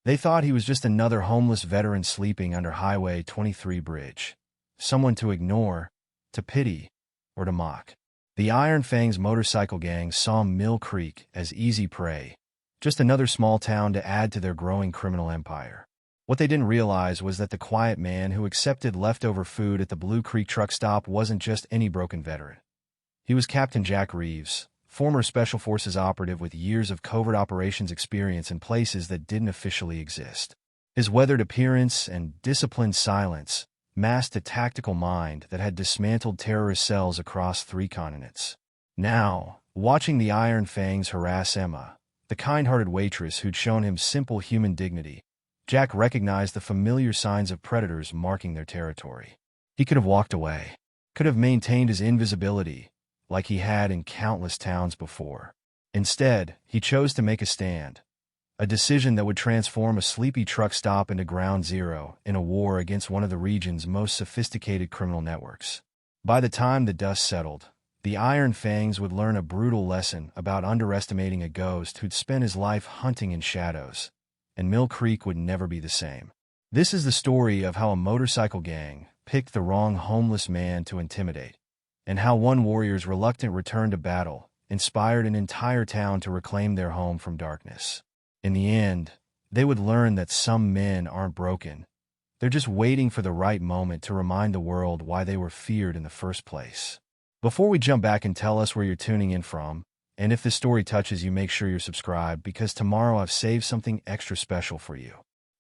They thought he was just another homeless veteran sleeping under Highway 23 bridge. Someone to ignore, to pity, or to mock. The Iron Fangs motorcycle gang saw Mill Creek as easy prey, just another small town to add to their growing criminal empire. What they didn't realize was that the quiet man who accepted leftover food at the Blue Creek truck stop wasn't just any broken veteran. He was Captain Jack Reeves, former Special Forces operative with years of covert operations experience in places that didn't officially exist. His weathered appearance and disciplined silence masked a tactical mind that had dismantled terrorist cells across 3 continents. Now, watching the Iron Fangs harass Emma, the kind-hearted waitress who'd shown him simple human dignity, Jack recognized the familiar signs of predators marking their territory. He could have walked away, could have maintained his invisibility, like he had in countless towns before. Instead, he chose to make a stand, a decision that would transform a sleepy truck stop into ground zero in a war against one of the region's most sophisticated criminal networks. By the time the dust settled, the Iron Fangs would learn a brutal lesson about underestimating a ghost who'd spent his life hunting in shadows, and Mill Creek would never be the same. This is the story of how a motorcycle gang picked the wrong homeless man to intimidate, and how one warrior's reluctant return to battle inspired an entire town to reclaim their home from darkness. In the end, they would learn that some men aren't broken. They're just waiting for the right moment to remind the world why they were feared in the first place. Before we jump back and tell us where you're tuning in from, and if this story touches you, make sure you're subscribed because tomorrow I've saved something extra special for you.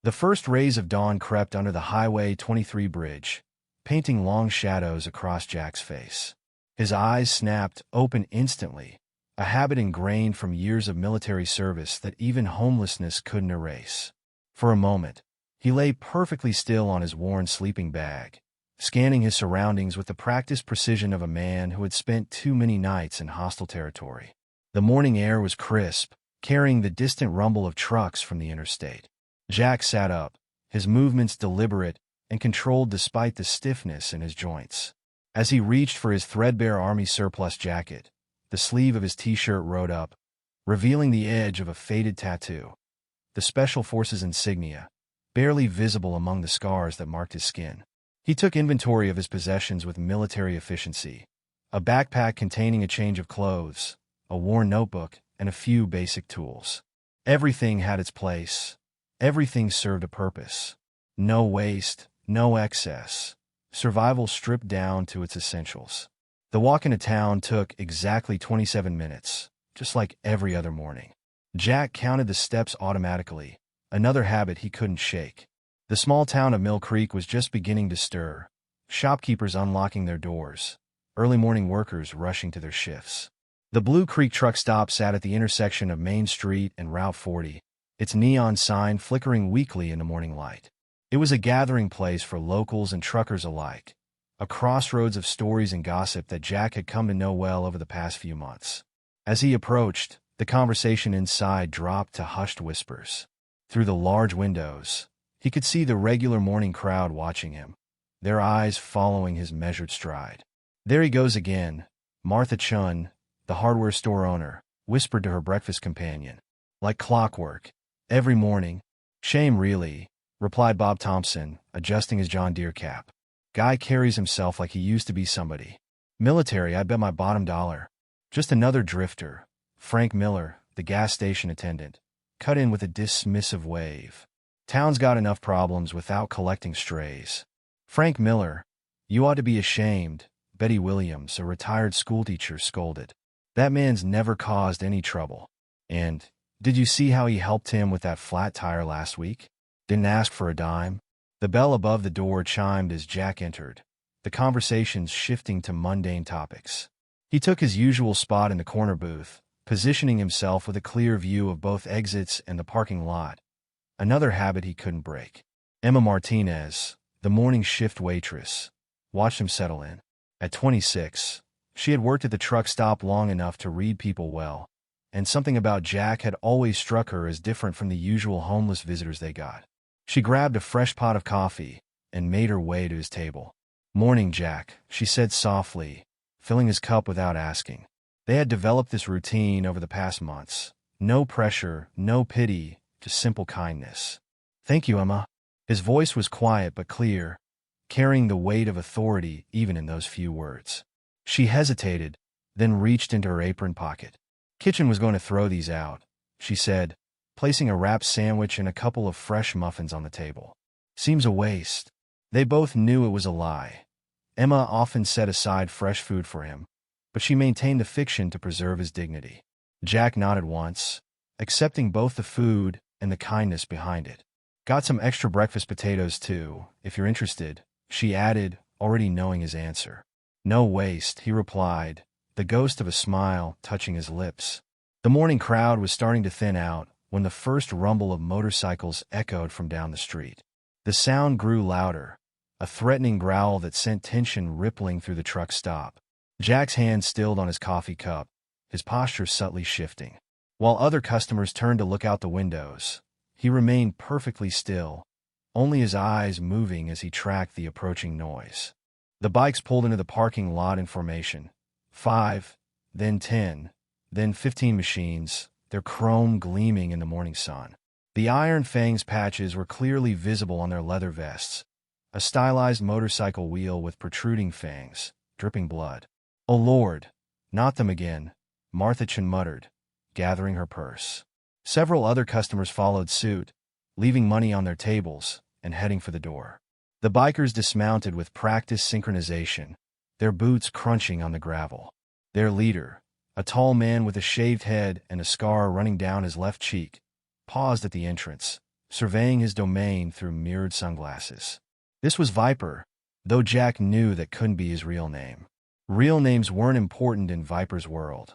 The first rays of dawn crept under the Highway 23 bridge, painting long shadows across Jack's face. His eyes snapped open instantly, a habit ingrained from years of military service that even homelessness couldn't erase. For a moment, he lay perfectly still on his worn sleeping bag, scanning his surroundings with the practiced precision of a man who had spent too many nights in hostile territory. The morning air was crisp, carrying the distant rumble of trucks from the interstate. Jack sat up, his movements deliberate and controlled despite the stiffness in his joints. As he reached for his threadbare army surplus jacket, the sleeve of his t-shirt rode up, revealing the edge of a faded tattoo, the Special Forces insignia, barely visible among the scars that marked his skin. He took inventory of his possessions with military efficiency, a backpack containing a change of clothes, a worn notebook, and a few basic tools. Everything had its place. Everything served a purpose. No waste, no excess. Survival stripped down to its essentials. The walk into town took exactly 27 minutes, just like every other morning. Jack counted the steps automatically, another habit he couldn't shake. The small town of Mill Creek was just beginning to stir, shopkeepers unlocking their doors, early morning workers rushing to their shifts. The Blue Creek truck stop sat at the intersection of Main Street and Route 40, its neon sign flickering weakly in the morning light. It was a gathering place for locals and truckers alike, a crossroads of stories and gossip that Jack had come to know well over the past few months. As he approached, the conversation inside dropped to hushed whispers. Through the large windows, he could see the regular morning crowd watching him, their eyes following his measured stride. "There he goes again," Martha Chun, the hardware store owner, whispered to her breakfast companion. "Like clockwork. Every morning." "Shame, really," replied Bob Thompson, adjusting his John Deere cap. "Guy carries himself like he used to be somebody. Military, I bet my bottom dollar." "Just another drifter," Frank Miller, the gas station attendant, cut in with a dismissive wave. "Town's got enough problems without collecting strays." "Frank Miller, you ought to be ashamed," Betty Williams, a retired schoolteacher, scolded. "That man's never caused any trouble. And, did you see how he helped him with that flat tire last week? Didn't ask for a dime." The bell above the door chimed as Jack entered, the conversations shifting to mundane topics. He took his usual spot in the corner booth, positioning himself with a clear view of both exits and the parking lot, another habit he couldn't break. Emma Martinez, the morning shift waitress, watched him settle in. At 26, she had worked at the truck stop long enough to read people well, and something about Jack had always struck her as different from the usual homeless visitors they got. She grabbed a fresh pot of coffee and made her way to his table. "Morning, Jack," she said softly, filling his cup without asking. They had developed this routine over the past months. No pressure, no pity, just simple kindness. Thank you, Emma. His voice was quiet but clear, carrying the weight of authority even in those few words. She hesitated, then reached into her apron pocket. Kitchen was going to throw these out, she said, placing a wrapped sandwich and a couple of fresh muffins on the table. Seems a waste. They both knew it was a lie. Emma often set aside fresh food for him, but she maintained the fiction to preserve his dignity. Jack nodded once, accepting both the food and the kindness behind it. Got some extra breakfast potatoes too, if you're interested, she added, already knowing his answer. No waste, he replied, the ghost of a smile touching his lips. The morning crowd was starting to thin out when the first rumble of motorcycles echoed from down the street. The sound grew louder, a threatening growl that sent tension rippling through the truck stop. Jack's hand stilled on his coffee cup, his posture subtly shifting. While other customers turned to look out the windows, he remained perfectly still, only his eyes moving as he tracked the approaching noise. The bikes pulled into the parking lot in formation. 5, then 10, then 15 machines, their chrome gleaming in the morning sun. The Iron Fangs patches were clearly visible on their leather vests, a stylized motorcycle wheel with protruding fangs, dripping blood. Oh Lord, not them again, Martha Chin muttered, gathering her purse. Several other customers followed suit, leaving money on their tables and heading for the door. The bikers dismounted with practiced synchronization, their boots crunching on the gravel. Their leader, a tall man with a shaved head and a scar running down his left cheek, paused at the entrance, surveying his domain through mirrored sunglasses. This was Viper, though Jack knew that couldn't be his real name. Real names weren't important in Viper's world.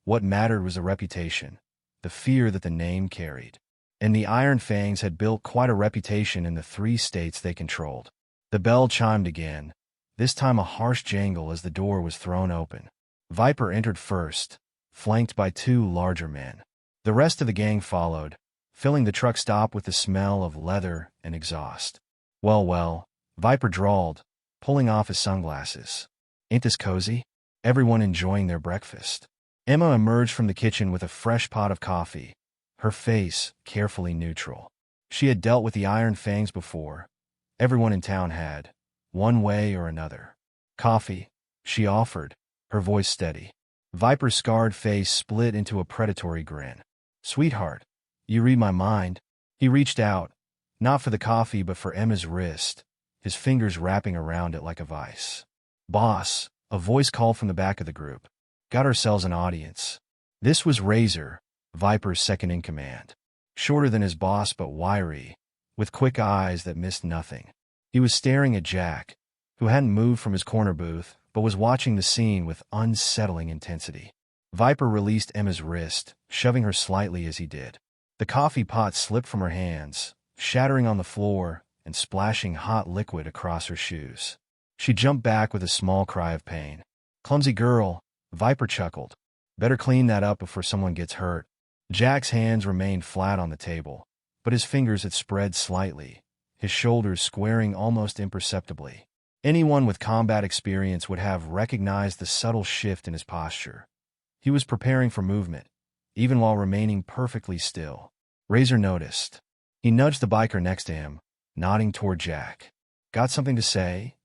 What mattered was the reputation, the fear that the name carried. And the Iron Fangs had built quite a reputation in the 3 states they controlled. The bell chimed again, this time a harsh jangle as the door was thrown open. Viper entered first, flanked by 2 larger men. The rest of the gang followed, filling the truck stop with the smell of leather and exhaust. Well, Viper drawled, pulling off his sunglasses. Ain't this cozy? Everyone enjoying their breakfast. Emma emerged from the kitchen with a fresh pot of coffee, her face carefully neutral. She had dealt with the Iron Fangs before. Everyone in town had, one way or another. Coffee, she offered, her voice steady. Viper's scarred face split into a predatory grin. Sweetheart, you read my mind. He reached out, not for the coffee but for Emma's wrist, his fingers wrapping around it like a vice. Boss, a voice called from the back of the group. Got ourselves an audience. This was Razor, Viper's second-in-command. Shorter than his boss but wiry, with quick eyes that missed nothing. He was staring at Jack, who hadn't moved from his corner booth, but was watching the scene with unsettling intensity. Viper released Emma's wrist, shoving her slightly as he did. The coffee pot slipped from her hands, shattering on the floor and splashing hot liquid across her shoes. She jumped back with a small cry of pain. Clumsy girl, Viper chuckled. Better clean that up before someone gets hurt. Jack's hands remained flat on the table, but his fingers had spread slightly, his shoulders squaring almost imperceptibly. Anyone with combat experience would have recognized the subtle shift in his posture. He was preparing for movement, even while remaining perfectly still. Razor noticed. He nudged the biker next to him, nodding toward Jack. Got something to say,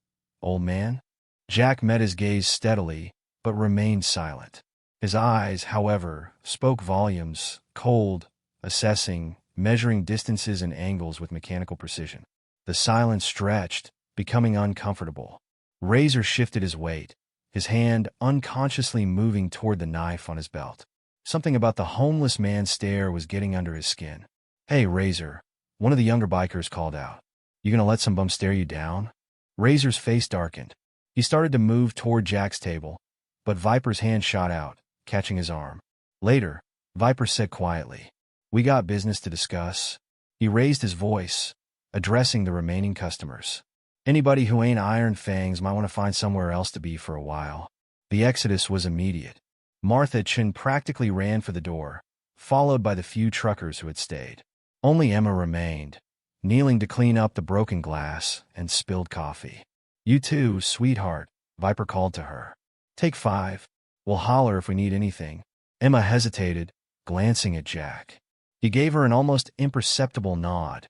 old man? Jack met his gaze steadily, but remained silent. His eyes, however, spoke volumes, cold, assessing, measuring distances and angles with mechanical precision. The silence stretched, becoming uncomfortable. Razor shifted his weight, his hand unconsciously moving toward the knife on his belt. Something about the homeless man's stare was getting under his skin. Hey, Razor, one of the younger bikers called out. You gonna let some bum stare you down? Razor's face darkened. He started to move toward Jack's table, but Viper's hand shot out, catching his arm. Later, Viper said quietly, we got business to discuss. He raised his voice, addressing the remaining customers. Anybody who ain't Iron Fangs might want to find somewhere else to be for a while. The exodus was immediate. Martha Chin practically ran for the door, followed by the few truckers who had stayed. Only Emma remained, kneeling to clean up the broken glass and spilled coffee. You too, sweetheart, Viper called to her. Take 5. We'll holler if we need anything. Emma hesitated, glancing at Jack. He gave her an almost imperceptible nod,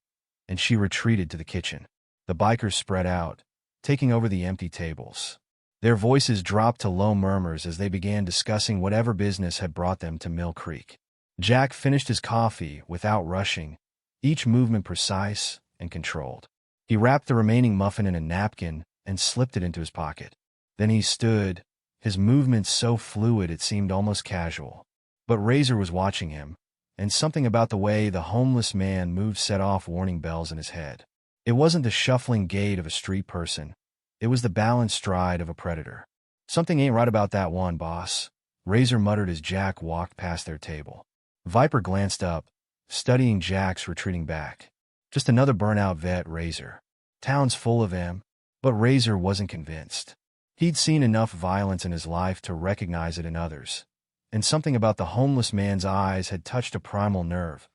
and she retreated to the kitchen. The bikers spread out, taking over the empty tables. Their voices dropped to low murmurs as they began discussing whatever business had brought them to Mill Creek. Jack finished his coffee without rushing, each movement precise and controlled. He wrapped the remaining muffin in a napkin and slipped it into his pocket. Then he stood, his movements so fluid it seemed almost casual. But Razor was watching him, and something about the way the homeless man moved set off warning bells in his head. It wasn't the shuffling gait of a street person. It was the balanced stride of a predator. "Something ain't right about that one, boss," Razor muttered as Jack walked past their table. Viper glanced up, studying Jack's retreating back. "Just another burnout vet, Razor. Town's full of him." But Razor wasn't convinced. He'd seen enough violence in his life to recognize it in others. And something about the homeless man's eyes had touched a primal nerve,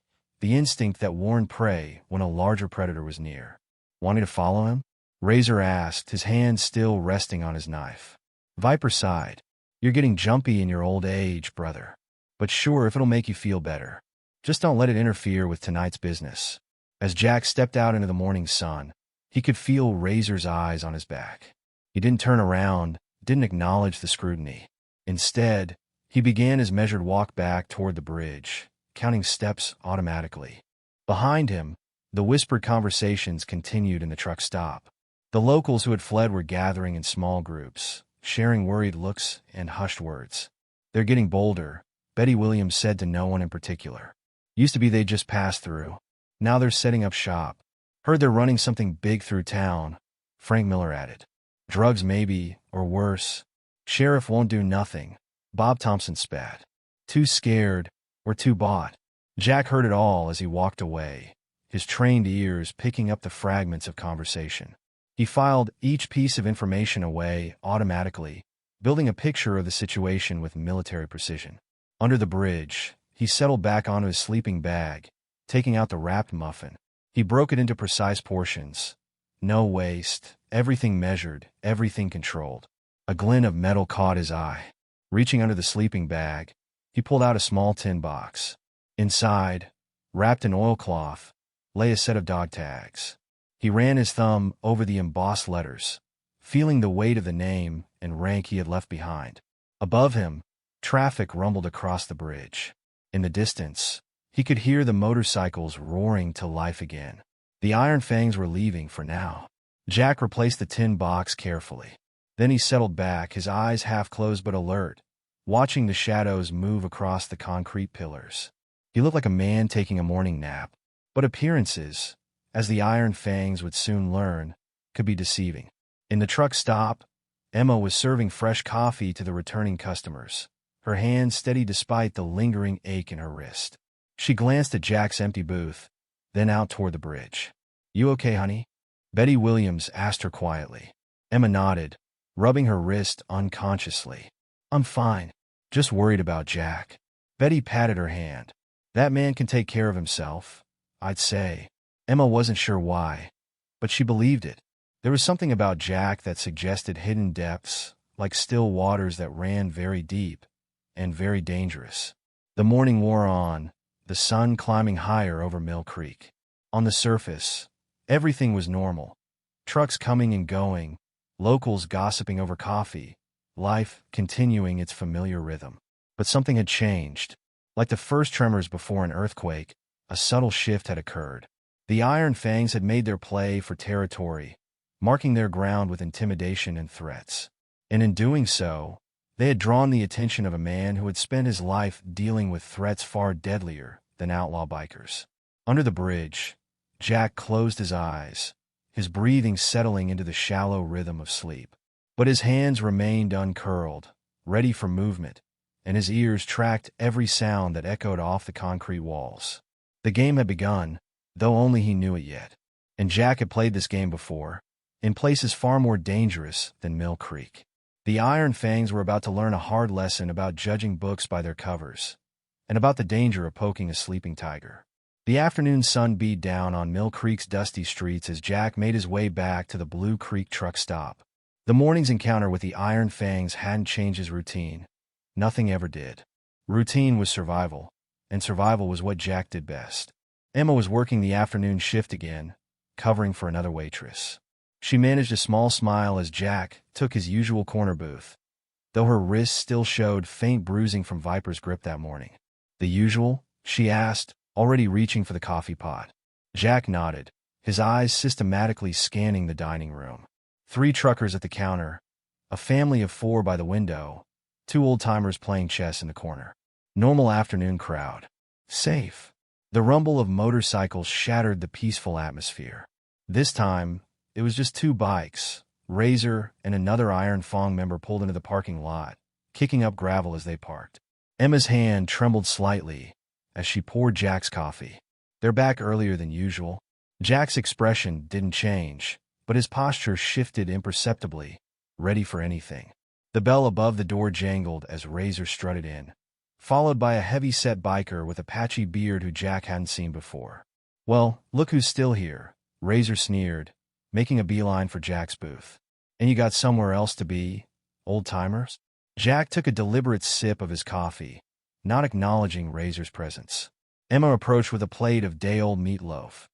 the instinct that warned prey when a larger predator was near. "Want me to follow him?" Razor asked, his hand still resting on his knife. Viper sighed. "You're getting jumpy in your old age, brother. But sure, if it'll make you feel better. Just don't let it interfere with tonight's business." As Jack stepped out into the morning sun, he could feel Razor's eyes on his back. He didn't turn around, didn't acknowledge the scrutiny. Instead, he began his measured walk back toward the bridge, counting steps automatically. Behind him, the whispered conversations continued in the truck stop. The locals who had fled were gathering in small groups, sharing worried looks and hushed words. "They're getting bolder," Betty Williams said to no one in particular. "Used to be they just passed through. Now they're setting up shop. Heard they're running something big through town," Frank Miller added. "Drugs maybe, or worse. Sheriff won't do nothing," Bob Thompson spat. "Too scared, or too bought." Jack heard it all as he walked away, his trained ears picking up the fragments of conversation. He filed each piece of information away automatically, building a picture of the situation with military precision. Under the bridge, he settled back onto his sleeping bag, taking out the wrapped muffin. He broke it into precise portions. No waste, everything measured, everything controlled. A glint of metal caught his eye. Reaching under the sleeping bag, he pulled out a small tin box. Inside, wrapped in oilcloth, lay a set of dog tags. He ran his thumb over the embossed letters, feeling the weight of the name and rank he had left behind. Above him, traffic rumbled across the bridge. In the distance, he could hear the motorcycles roaring to life again. The Iron Fangs were leaving for now. Jack replaced the tin box carefully. Then he settled back, his eyes half closed but alert, watching the shadows move across the concrete pillars. He looked like a man taking a morning nap, but appearances, as the Iron Fangs would soon learn, could be deceiving. In the truck stop, Emma was serving fresh coffee to the returning customers, her hand steady despite the lingering ache in her wrist. She glanced at Jack's empty booth, then out toward the bridge. "You okay, honey?" Betty Williams asked her quietly. Emma nodded, rubbing her wrist unconsciously. "I'm fine. Just worried about Jack." Betty patted her hand. "That man can take care of himself, I'd say." Emma wasn't sure why, but she believed it. There was something about Jack that suggested hidden depths, like still waters that ran very deep and very dangerous. The morning wore on, the sun climbing higher over Mill Creek. On the surface, everything was normal. Trucks coming and going, locals gossiping over coffee, life continuing its familiar rhythm. But something had changed. Like the first tremors before an earthquake, a subtle shift had occurred. The Iron Fangs had made their play for territory, marking their ground with intimidation and threats. And in doing so, they had drawn the attention of a man who had spent his life dealing with threats far deadlier than outlaw bikers. Under the bridge, Jack closed his eyes, his breathing settling into the shallow rhythm of sleep. But his hands remained uncurled, ready for movement, and his ears tracked every sound that echoed off the concrete walls. The game had begun, though only he knew it yet. And Jack had played this game before, in places far more dangerous than Mill Creek. The Iron Fangs were about to learn a hard lesson about judging books by their covers, and about the danger of poking a sleeping tiger. The afternoon sun beat down on Mill Creek's dusty streets as Jack made his way back to the Blue Creek truck stop. The morning's encounter with the Iron Fangs hadn't changed his routine. Nothing ever did. Routine was survival, and survival was what Jack did best. Emma was working the afternoon shift again, covering for another waitress. She managed a small smile as Jack took his usual corner booth, though her wrists still showed faint bruising from Viper's grip that morning. "The usual?" she asked, already reaching for the coffee pot. Jack nodded, his eyes systematically scanning the dining room. 3 truckers at the counter, a family of 4 by the window, 2 old-timers playing chess in the corner. Normal afternoon crowd. Safe. The rumble of motorcycles shattered the peaceful atmosphere. This time, it was just 2 bikes. Razor and another Iron Fang member pulled into the parking lot, kicking up gravel as they parked. Emma's hand trembled slightly as she poured Jack's coffee. "They're back earlier than usual." Jack's expression didn't change, but his posture shifted imperceptibly, ready for anything. The bell above the door jangled as Razor strutted in, followed by a heavy-set biker with a patchy beard who Jack hadn't seen before. "Well, look who's still here," Razor sneered, making a beeline for Jack's booth. "And you got somewhere else to be, old-timers?" Jack took a deliberate sip of his coffee, not acknowledging Razor's presence. Emma approached with a plate of day-old meatloaf,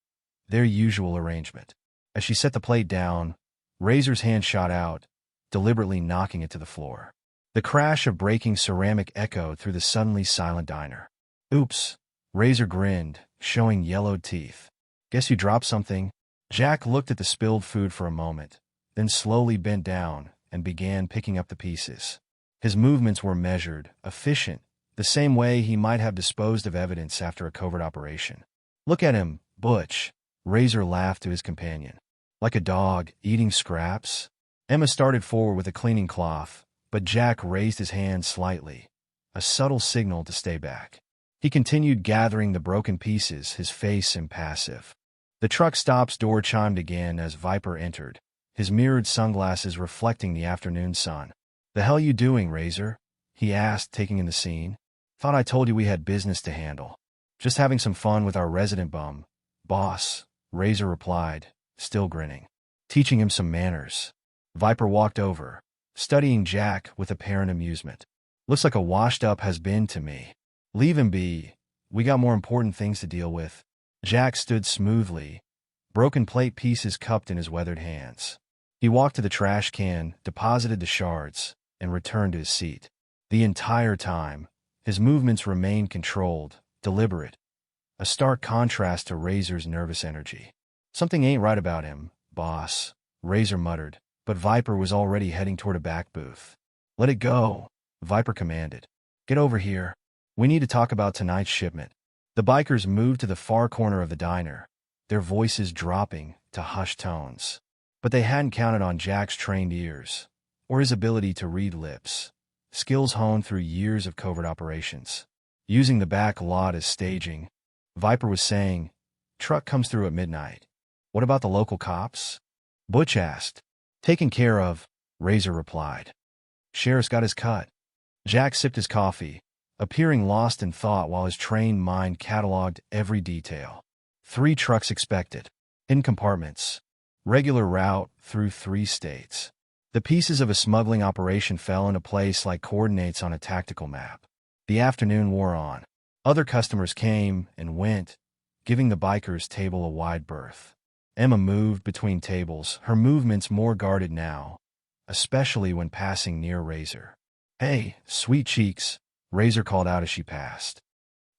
their usual arrangement. As she set the plate down, Razor's hand shot out, deliberately knocking it to the floor. The crash of breaking ceramic echoed through the suddenly silent diner. "Oops," Razor grinned, showing yellowed teeth. "Guess you dropped something." Jack looked at the spilled food for a moment, then slowly bent down and began picking up the pieces. His movements were measured, efficient, the same way he might have disposed of evidence after a covert operation. "Look at him, Butch," Razor laughed to his companion. "Like a dog, eating scraps?" Emma started forward with a cleaning cloth, but Jack raised his hand slightly, a subtle signal to stay back. He continued gathering the broken pieces, his face impassive. The truck stop's door chimed again as Viper entered, his mirrored sunglasses reflecting the afternoon sun. "The hell you doing, Razor?" he asked, taking in the scene. "Thought I told you we had business to handle." "Just having some fun with our resident bum, boss," Razor replied, still grinning. "Teaching him some manners." Viper walked over, studying Jack with apparent amusement. "Looks like a washed-up has-been to me." "Leave him be. We got more important things to deal with." Jack stood smoothly, broken plate pieces cupped in his weathered hands. He walked to the trash can, deposited the shards, and returned to his seat. The entire time, his movements remained controlled, deliberate, a stark contrast to Razor's nervous energy. "Something ain't right about him, boss," Razor muttered, but Viper was already heading toward a back booth. "Let it go," Viper commanded. "Get over here. We need to talk about tonight's shipment." The bikers moved to the far corner of the diner, their voices dropping to hushed tones. But they hadn't counted on Jack's trained ears, or his ability to read lips, skills honed through years of covert operations. Using the back lot as staging, Viper was saying, "Truck comes through at midnight. What about the local cops?" Butch asked. "Taken care of," Razor replied. "Sheriff's got his cut." Jack sipped his coffee, appearing lost in thought while his trained mind cataloged every detail. 3 trucks expected. In compartments. Regular route through 3 states. The pieces of a smuggling operation fell into place like coordinates on a tactical map. The afternoon wore on. Other customers came and went, giving the bikers' table a wide berth. Emma moved between tables, her movements more guarded now, especially when passing near Razor. "Hey, sweet cheeks," Razor called out as she passed.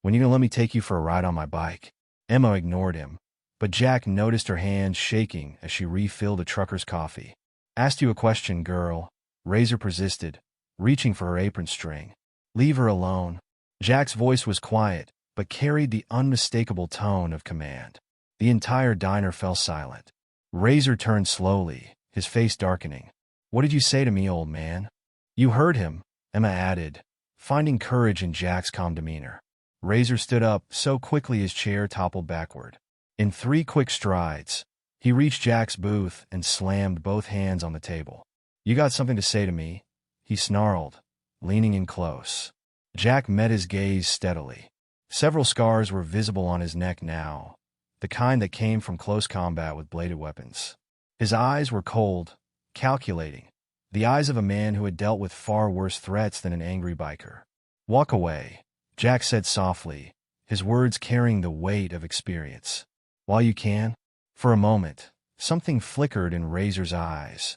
"When you gonna let me take you for a ride on my bike?" Emma ignored him, but Jack noticed her hands shaking as she refilled the trucker's coffee. "Asked you a question, girl," Razor persisted, reaching for her apron string. "Leave her alone." Jack's voice was quiet, but carried the unmistakable tone of command. The entire diner fell silent. Razor turned slowly, his face darkening. "What did you say to me, old man?" "You heard him," Emma added, finding courage in Jack's calm demeanor. Razor stood up so quickly his chair toppled backward. In 3 quick strides, he reached Jack's booth and slammed both hands on the table. "You got something to say to me?" he snarled, leaning in close. Jack met his gaze steadily. Several scars were visible on his neck now, the kind that came from close combat with bladed weapons. His eyes were cold, calculating, the eyes of a man who had dealt with far worse threats than an angry biker. "Walk away," Jack said softly, his words carrying the weight of experience. "While you can." For a moment, something flickered in Razor's eyes,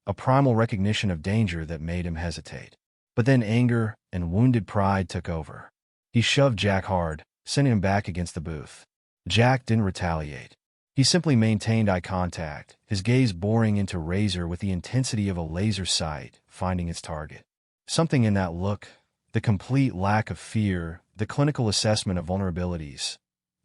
a primal recognition of danger that made him hesitate. But then anger and wounded pride took over. He shoved Jack hard, sending him back against the booth. Jack didn't retaliate. He simply maintained eye contact, his gaze boring into Razor with the intensity of a laser sight, finding its target. Something in that look, the complete lack of fear, the clinical assessment of vulnerabilities,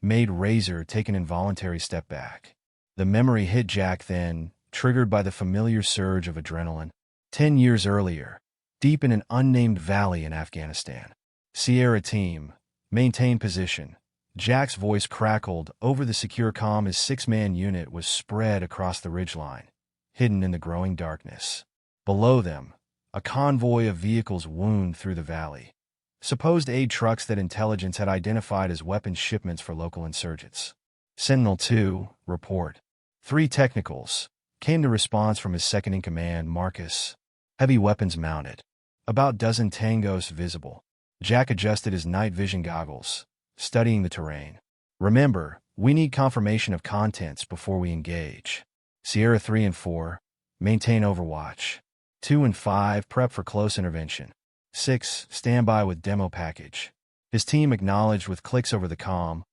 made Razor take an involuntary step back. The memory hit Jack then, triggered by the familiar surge of adrenaline. 10 years earlier, deep in an unnamed valley in Afghanistan. Sierra team, maintain position. Jack's voice crackled over the secure comm. His 6-man unit was spread across the ridgeline, hidden in the growing darkness. Below them, a convoy of vehicles wound through the valley. Supposed aid trucks that intelligence had identified as weapons shipments for local insurgents. Sentinel-2, report. 3 technicals. Came the response from his second-in-command, Marcus. Heavy weapons mounted. About dozen tangos visible. Jack adjusted his night vision goggles, studying the terrain. Remember, we need confirmation of contents before we engage. Sierra 3 and 4, maintain overwatch. 2 and 5, prep for close intervention. 6, standby with demo package. His team acknowledged with clicks over the comm.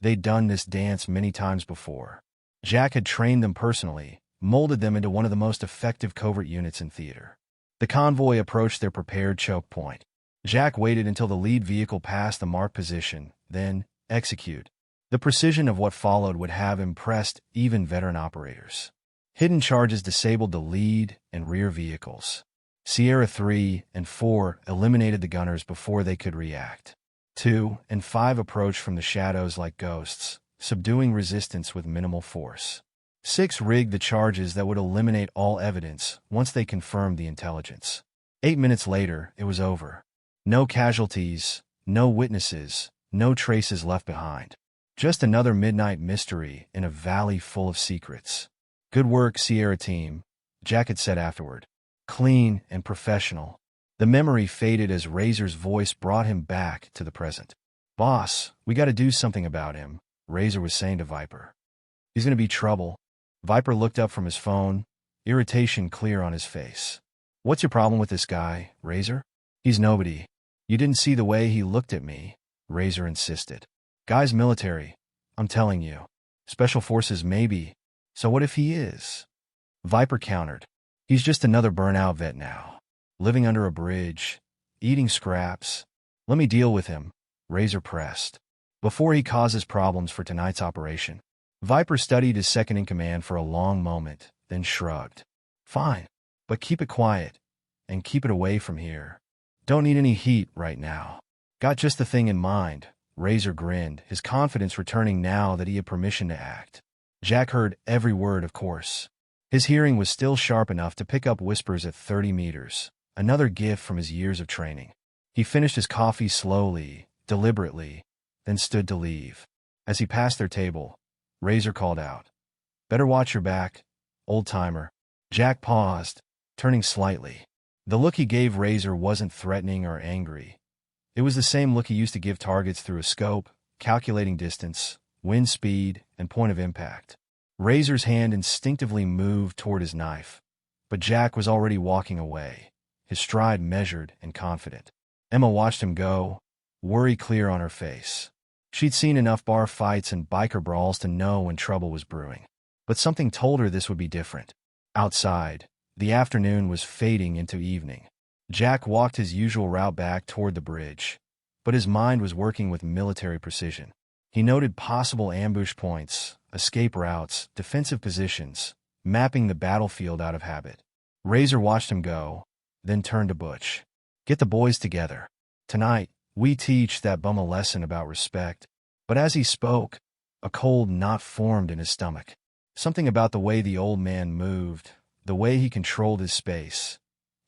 They'd done this dance many times before. Jack had trained them personally, molded them into one of the most effective covert units in theater. The convoy approached their prepared choke point. Jack waited until the lead vehicle passed the marked position, then execute. The precision of what followed would have impressed even veteran operators. Hidden charges disabled the lead and rear vehicles. Sierra 3 and 4 eliminated the gunners before they could react. 2 and 5 approached from the shadows like ghosts, subduing resistance with minimal force. 6 rigged the charges that would eliminate all evidence once they confirmed the intelligence. 8 minutes later, it was over. No casualties, no witnesses, no traces left behind. Just another midnight mystery in a valley full of secrets. Good work, Sierra team, Jack had said afterward. Clean and professional. The memory faded as Razor's voice brought him back to the present. Boss, we gotta do something about him, Razor was saying to Viper. He's gonna be trouble. Viper looked up from his phone, irritation clear on his face. What's your problem with this guy, Razor? He's nobody. You didn't see the way he looked at me, Razor insisted. Guy's military, I'm telling you. Special forces maybe. So what if he is? Viper countered. He's just another burnout vet now. Living under a bridge, eating scraps. Let me deal with him, Razor pressed. Before he causes problems for tonight's operation. Viper studied his second-in-command for a long moment, then shrugged. Fine, but keep it quiet, and keep it away from here. Don't need any heat right now. Got just the thing in mind, Razor grinned, his confidence returning now that he had permission to act. Jack heard every word, of course. His hearing was still sharp enough to pick up whispers at 30 meters, another gift from his years of training. He finished his coffee slowly, deliberately, then stood to leave. As he passed their table, Razor called out, Better watch your back, old-timer. Jack paused, turning slightly. The look he gave Razor wasn't threatening or angry. It was the same look he used to give targets through a scope, calculating distance, wind speed, and point of impact. Razor's hand instinctively moved toward his knife, but Jack was already walking away, his stride measured and confident. Emma watched him go, worry clear on her face. She'd seen enough bar fights and biker brawls to know when trouble was brewing. But something told her this would be different. Outside, the afternoon was fading into evening. Jack walked his usual route back toward the bridge, but his mind was working with military precision. He noted possible ambush points, escape routes, defensive positions, mapping the battlefield out of habit. Razor watched him go, then turned to Butch. Get the boys together. Tonight, we teach that bum a lesson about respect. But as he spoke, a cold knot formed in his stomach. Something about the way the old man moved, the way he controlled his space.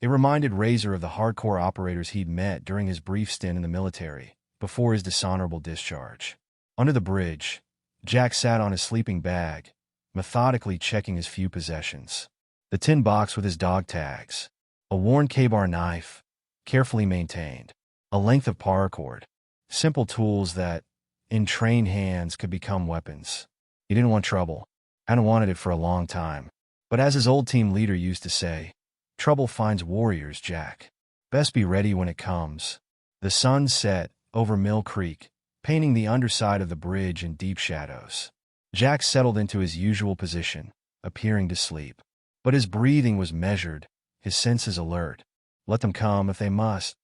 It reminded Razor of the hardcore operators he'd met during his brief stint in the military, before his dishonorable discharge. Under the bridge, Jack sat on his sleeping bag, methodically checking his few possessions. The tin box with his dog tags, a worn K-bar knife, carefully maintained, a length of paracord, simple tools that, in trained hands, could become weapons. He didn't want trouble. Hadn't wanted it for a long time. But as his old team leader used to say, trouble finds warriors, Jack. Best be ready when it comes. The sun set over Mill Creek, painting the underside of the bridge in deep shadows. Jack settled into his usual position, appearing to sleep. But his breathing was measured, his senses alert. Let them come if they must.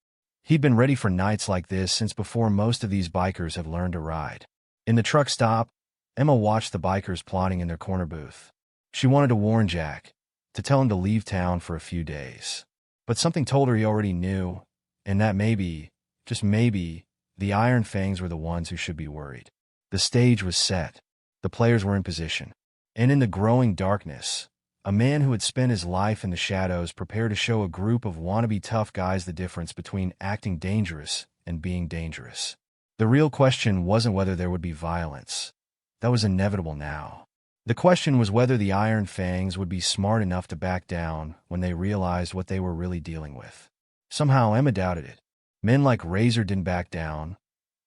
He'd been ready for nights like this since before most of these bikers had learned to ride. In the truck stop, Emma watched the bikers plotting in their corner booth. She wanted to warn Jack, to tell him to leave town for a few days. But something told her he already knew, and that maybe, just maybe, the Iron Fangs were the ones who should be worried. The stage was set. The players were in position. And in the growing darkness, a man who had spent his life in the shadows prepared to show a group of wannabe tough guys the difference between acting dangerous and being dangerous. The real question wasn't whether there would be violence. That was inevitable now. The question was whether the Iron Fangs would be smart enough to back down when they realized what they were really dealing with. Somehow Emma doubted it. Men like Razor didn't back down.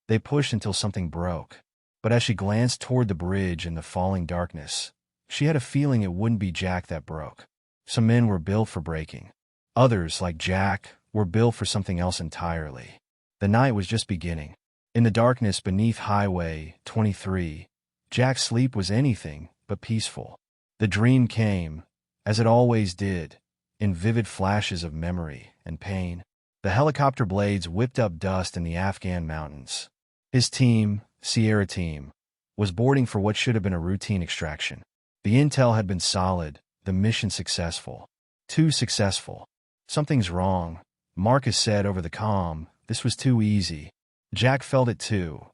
They pushed until something broke. But as she glanced toward the bridge in the falling darkness, she had a feeling it wouldn't be Jack that broke. Some men were built for breaking. Others, like Jack, were built for something else entirely. The night was just beginning. In the darkness beneath Highway 23, Jack's sleep was anything but peaceful. The dream came, as it always did, in vivid flashes of memory and pain. The helicopter blades whipped up dust in the Afghan mountains. His team, Sierra Team, was boarding for what should have been a routine extraction. The intel had been solid, the mission successful. Too successful. Something's wrong, Marcus said over the comm. This was too easy. Jack felt it too.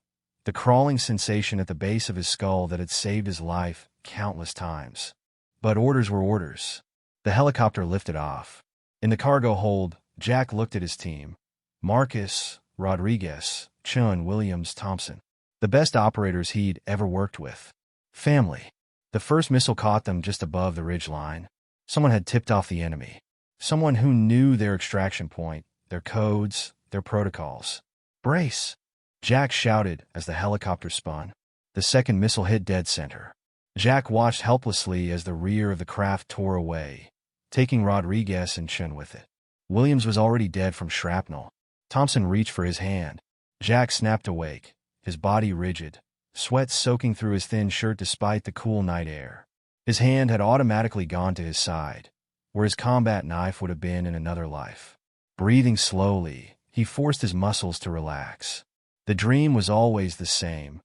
The crawling sensation at the base of his skull that had saved his life countless times. But orders were orders. The helicopter lifted off. In the cargo hold, Jack looked at his team. Marcus, Rodriguez, Chun, Williams, Thompson. The best operators he'd ever worked with. Family. The first missile caught them just above the ridge line. Someone had tipped off the enemy. Someone who knew their extraction point, their codes, their protocols. Brace! Jack shouted as the helicopter spun. The second missile hit dead center. Jack watched helplessly as the rear of the craft tore away, taking Rodriguez and Chun with it. Williams was already dead from shrapnel. Thompson reached for his hand. Jack snapped awake, his body rigid, sweat soaking through his thin shirt despite the cool night air. His hand had automatically gone to his side, where his combat knife would have been in another life. Breathing slowly, he forced his muscles to relax. The dream was always the same.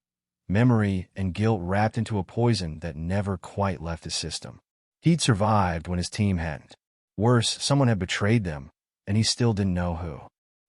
Memory and guilt wrapped into a poison that never quite left his system. He'd survived when his team hadn't. Worse, someone had betrayed them, and he still didn't know who.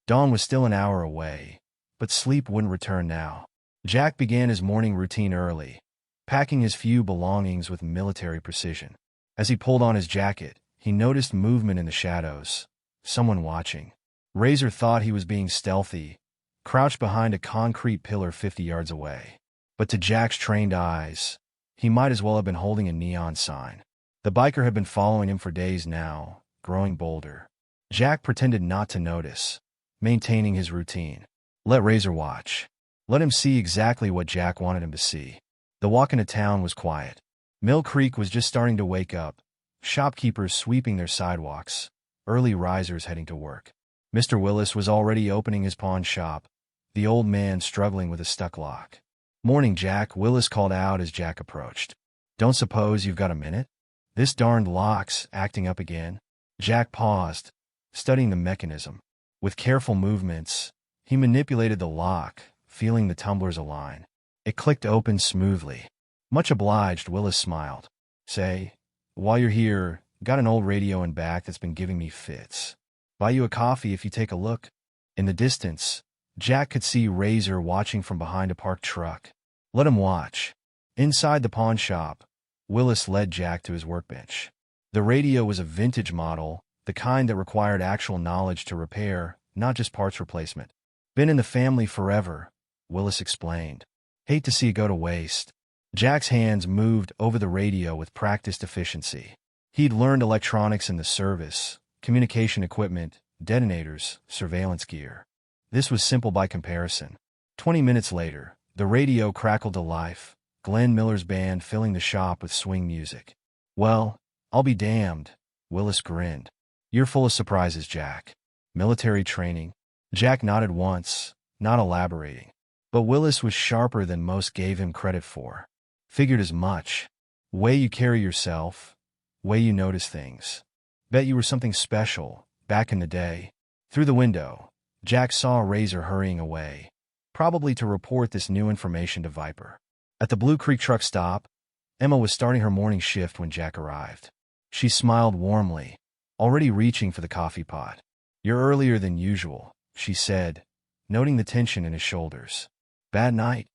Dawn was still an hour away, but sleep wouldn't return now. Jack began his morning routine early, packing his few belongings with military precision. As he pulled on his jacket, he noticed movement in the shadows. Someone watching. Razor thought he was being stealthy, crouched behind a concrete pillar 50 yards away. But to Jack's trained eyes, he might as well have been holding a neon sign. The biker had been following him for days now, growing bolder. Jack pretended not to notice, maintaining his routine. Let Razor watch. Let him see exactly what Jack wanted him to see. The walk into town was quiet. Mill Creek was just starting to wake up, shopkeepers sweeping their sidewalks, early risers heading to work. Mr. Willis was already opening his pawn shop, the old man struggling with a stuck lock. "Morning, Jack," Willis called out as Jack approached. "Don't suppose you've got a minute? This darned lock's acting up again." Jack paused, studying the mechanism. With careful movements, he manipulated the lock, feeling the tumblers align. It clicked open smoothly. "Much obliged," Willis smiled. "Say, while you're here, got an old radio in back that's been giving me fits. Buy you a coffee if you take a look." In the distance, Jack could see Razor watching from behind a parked truck. Let him watch. Inside the pawn shop, Willis led Jack to his workbench. The radio was a vintage model, the kind that required actual knowledge to repair, not just parts replacement. "Been in the family forever," Willis explained. "Hate to see it go to waste." Jack's hands moved over the radio with practiced efficiency. He'd learned electronics in the service, communication equipment, detonators, surveillance gear. This was simple by comparison. 20 minutes later, the radio crackled to life, Glenn Miller's band filling the shop with swing music. Well, I'll be damned, Willis grinned. You're full of surprises, Jack. Military training. Jack nodded once, not elaborating. But Willis was sharper than most gave him credit for. Figured as much. Way you carry yourself, way you notice things. Bet you were something special, back in the day. Through the window, Jack saw Razor hurrying away, probably to report this new information to Viper. At the Blue Creek truck stop, Emma was starting her morning shift when Jack arrived. She smiled warmly, already reaching for the coffee pot. You're earlier than usual, she said, noting the tension in his shoulders. Bad night?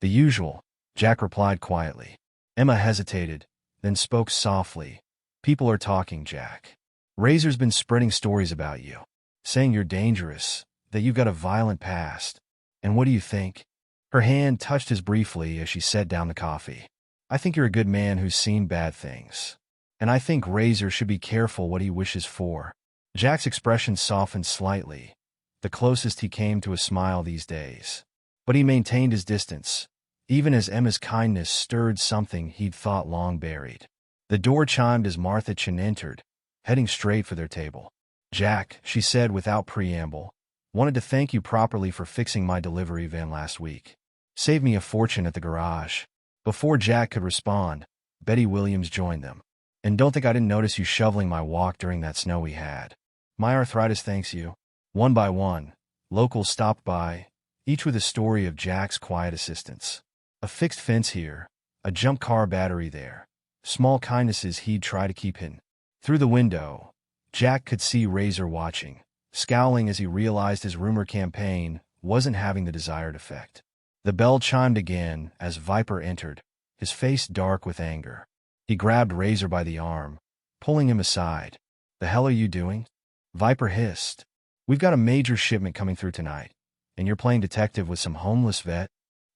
The usual, Jack replied quietly. Emma hesitated, then spoke softly. People are talking, Jack. Razor's been spreading stories about you, saying you're dangerous, that you've got a violent past. And what do you think? Her hand touched his briefly as she set down the coffee. I think you're a good man who's seen bad things. And I think Razor should be careful what he wishes for. Jack's expression softened slightly, the closest he came to a smile these days. But he maintained his distance, even as Emma's kindness stirred something he'd thought long buried. The door chimed as Martha Chen entered, heading straight for their table. Jack, she said without preamble, wanted to thank you properly for fixing my delivery van last week. Saved me a fortune at the garage. Before Jack could respond, Betty Williams joined them. And don't think I didn't notice you shoveling my walk during that snow we had. My arthritis thanks you. One by one, locals stopped by, each with a story of Jack's quiet assistance. A fixed fence here, a jump car battery there. Small kindnesses he'd try to keep hidden. Through the window, Jack could see Razor watching, scowling as he realized his rumor campaign wasn't having the desired effect. The bell chimed again as Viper entered, his face dark with anger. He grabbed Razor by the arm, pulling him aside. The hell are you doing? Viper hissed. We've got a major shipment coming through tonight, and you're playing detective with some homeless vet?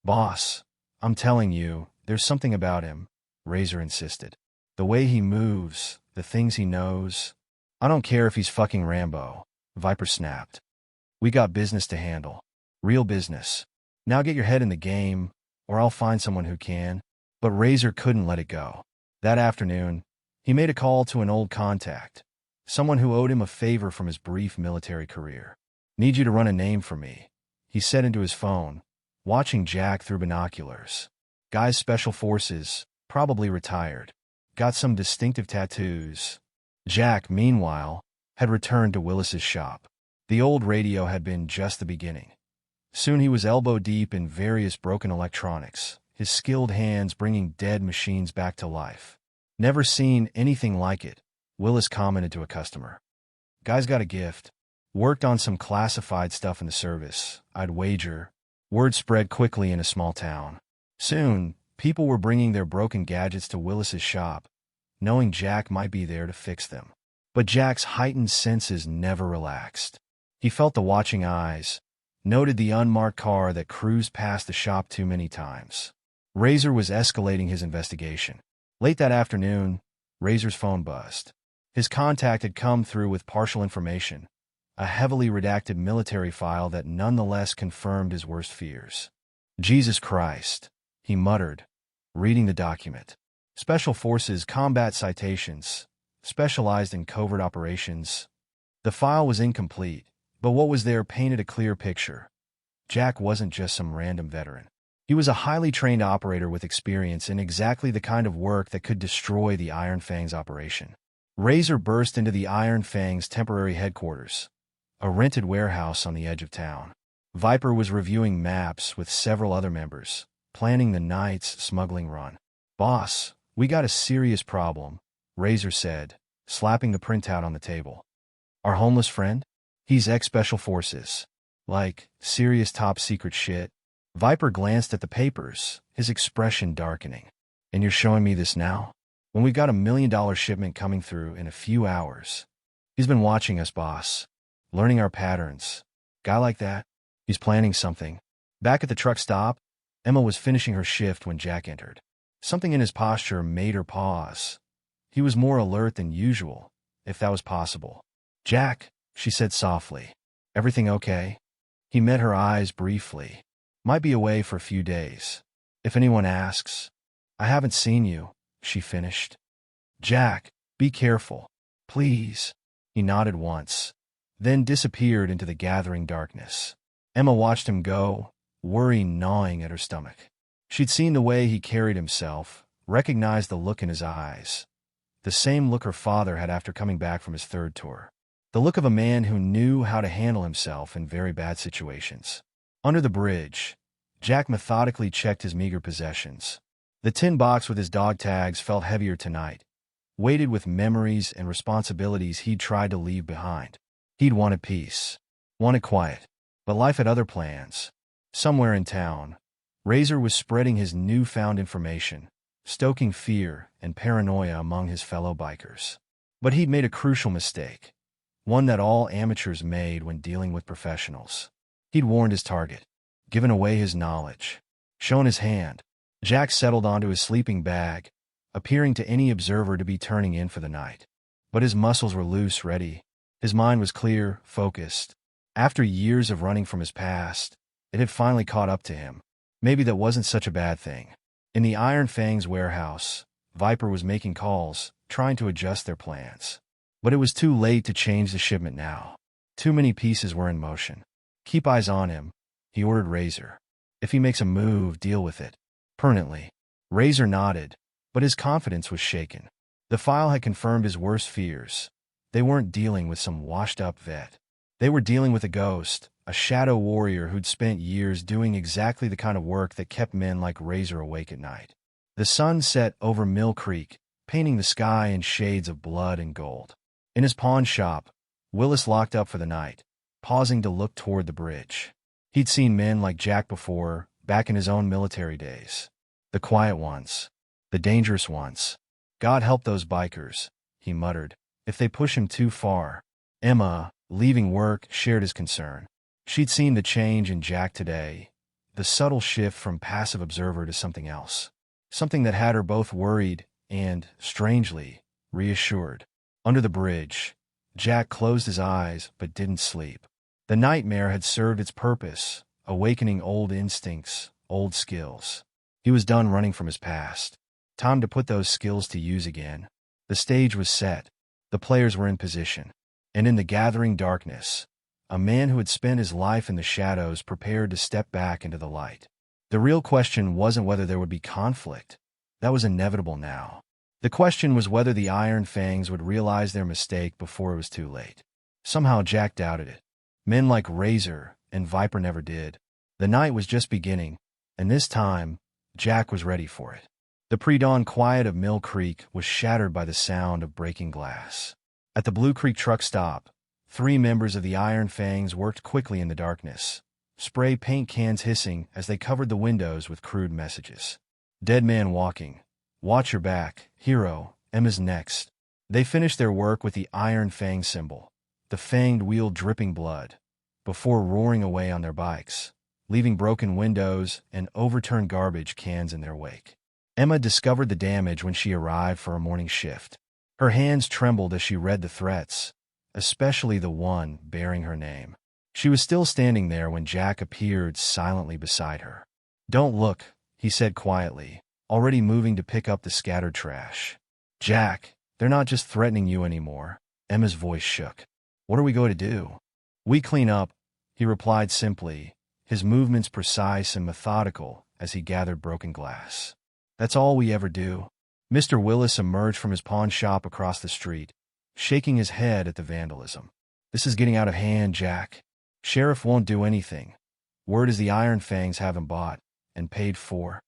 Boss, I'm telling you, there's something about him, Razor insisted. The way he moves, the things he knows. I don't care if he's fucking Rambo, Viper snapped. We got business to handle. Real business. Now get your head in the game, or I'll find someone who can. But Razor couldn't let it go. That afternoon, he made a call to an old contact, someone who owed him a favor from his brief military career. Need you to run a name for me, he said into his phone, watching Jack through binoculars. Guy's special forces, probably retired. Got some distinctive tattoos. Jack, meanwhile, had returned to Willis's shop. The old radio had been just the beginning. Soon he was elbow-deep in various broken electronics, his skilled hands bringing dead machines back to life. Never seen anything like it, Willis commented to a customer. Guy's got a gift. Worked on some classified stuff in the service, I'd wager. Word spread quickly in a small town. Soon, people were bringing their broken gadgets to Willis's shop, knowing Jack might be there to fix them. But Jack's heightened senses never relaxed. He felt the watching eyes, noted the unmarked car that cruised past the shop too many times. Razor was escalating his investigation. Late that afternoon, Razor's phone buzzed. His contact had come through with partial information, a heavily redacted military file that nonetheless confirmed his worst fears. Jesus Christ, he muttered, reading the document. Special Forces combat citations, specialized in covert operations. The file was incomplete, but what was there painted a clear picture. Jack wasn't just some random veteran. He was a highly trained operator with experience in exactly the kind of work that could destroy the Iron Fangs operation. Razor burst into the Iron Fangs temporary headquarters, a rented warehouse on the edge of town. Viper was reviewing maps with several other members, planning the night's smuggling run. Boss, we got a serious problem, Razor said, slapping the printout on the table. Our homeless friend? He's ex-Special Forces. Like, serious top-secret shit. Viper glanced at the papers, his expression darkening. And you're showing me this now? When we've got $1 million shipment coming through in a few hours. He's been watching us, boss. Learning our patterns. Guy like that? He's planning something. Back at the truck stop, Emma was finishing her shift when Jack entered. Something in his posture made her pause. He was more alert than usual, if that was possible. Jack, she said softly. Everything okay? He met her eyes briefly. Might be away for a few days. If anyone asks, I haven't seen you, she finished. Jack, be careful. Please. He nodded once, then disappeared into the gathering darkness. Emma watched him go, worry gnawing at her stomach. She'd seen the way he carried himself, recognized the look in his eyes. The same look her father had after coming back from his third tour. The look of a man who knew how to handle himself in very bad situations. Under the bridge, Jack methodically checked his meager possessions. The tin box with his dog tags felt heavier tonight, weighted with memories and responsibilities he'd tried to leave behind. He'd wanted peace, wanted quiet, but life had other plans. Somewhere in town, Razor was spreading his newfound information, stoking fear and paranoia among his fellow bikers. But he'd made a crucial mistake, one that all amateurs made when dealing with professionals. He'd warned his target, given away his knowledge, shown his hand. Jack settled onto his sleeping bag, appearing to any observer to be turning in for the night. But his muscles were loose, ready. His mind was clear, focused. After years of running from his past, it had finally caught up to him. Maybe that wasn't such a bad thing. In the Iron Fangs warehouse, Viper was making calls, trying to adjust their plans. But it was too late to change the shipment now. Too many pieces were in motion. Keep eyes on him, he ordered Razor. If he makes a move, deal with it. Permanently. Razor nodded, but his confidence was shaken. The file had confirmed his worst fears. They weren't dealing with some washed-up vet. They were dealing with a ghost, a shadow warrior who'd spent years doing exactly the kind of work that kept men like Razor awake at night. The sun set over Mill Creek, painting the sky in shades of blood and gold. In his pawn shop, Willis locked up for the night, pausing to look toward the bridge. He'd seen men like Jack before, back in his own military days. The quiet ones. The dangerous ones. God help those bikers, he muttered, if they push him too far. Emma, leaving work, shared his concern. She'd seen the change in Jack today, the subtle shift from passive observer to something else. Something that had her both worried and, strangely, reassured. Under the bridge, Jack closed his eyes but didn't sleep. The nightmare had served its purpose, awakening old instincts, old skills. He was done running from his past. Time to put those skills to use again. The stage was set. The players were in position. And in the gathering darkness, a man who had spent his life in the shadows prepared to step back into the light. The real question wasn't whether there would be conflict. That was inevitable now. The question was whether the Iron Fangs would realize their mistake before it was too late. Somehow Jack doubted it. Men like Razor and Viper never did. The night was just beginning, and this time, Jack was ready for it. The pre-dawn quiet of Mill Creek was shattered by the sound of breaking glass. At the Blue Creek truck stop, 3 members of the Iron Fangs worked quickly in the darkness, spray paint cans hissing as they covered the windows with crude messages. Dead man walking. Watch your back. Hero. Emma's next. They finished their work with the Iron Fang symbol, the fanged wheel dripping blood, before roaring away on their bikes, leaving broken windows and overturned garbage cans in their wake. Emma discovered the damage when she arrived for her morning shift. Her hands trembled as she read the threats, especially the one bearing her name. She was still standing there when Jack appeared silently beside her. "Don't look," he said quietly, already moving to pick up the scattered trash. "Jack, they're not just threatening you anymore." Emma's voice shook. "What are we going to do?" "We clean up," he replied simply, his movements precise and methodical as he gathered broken glass. "That's all we ever do." Mr. Willis emerged from his pawn shop across the street, shaking his head at the vandalism. "This is getting out of hand, Jack. Sheriff won't do anything. Word is the Iron Fangs have him bought and paid for."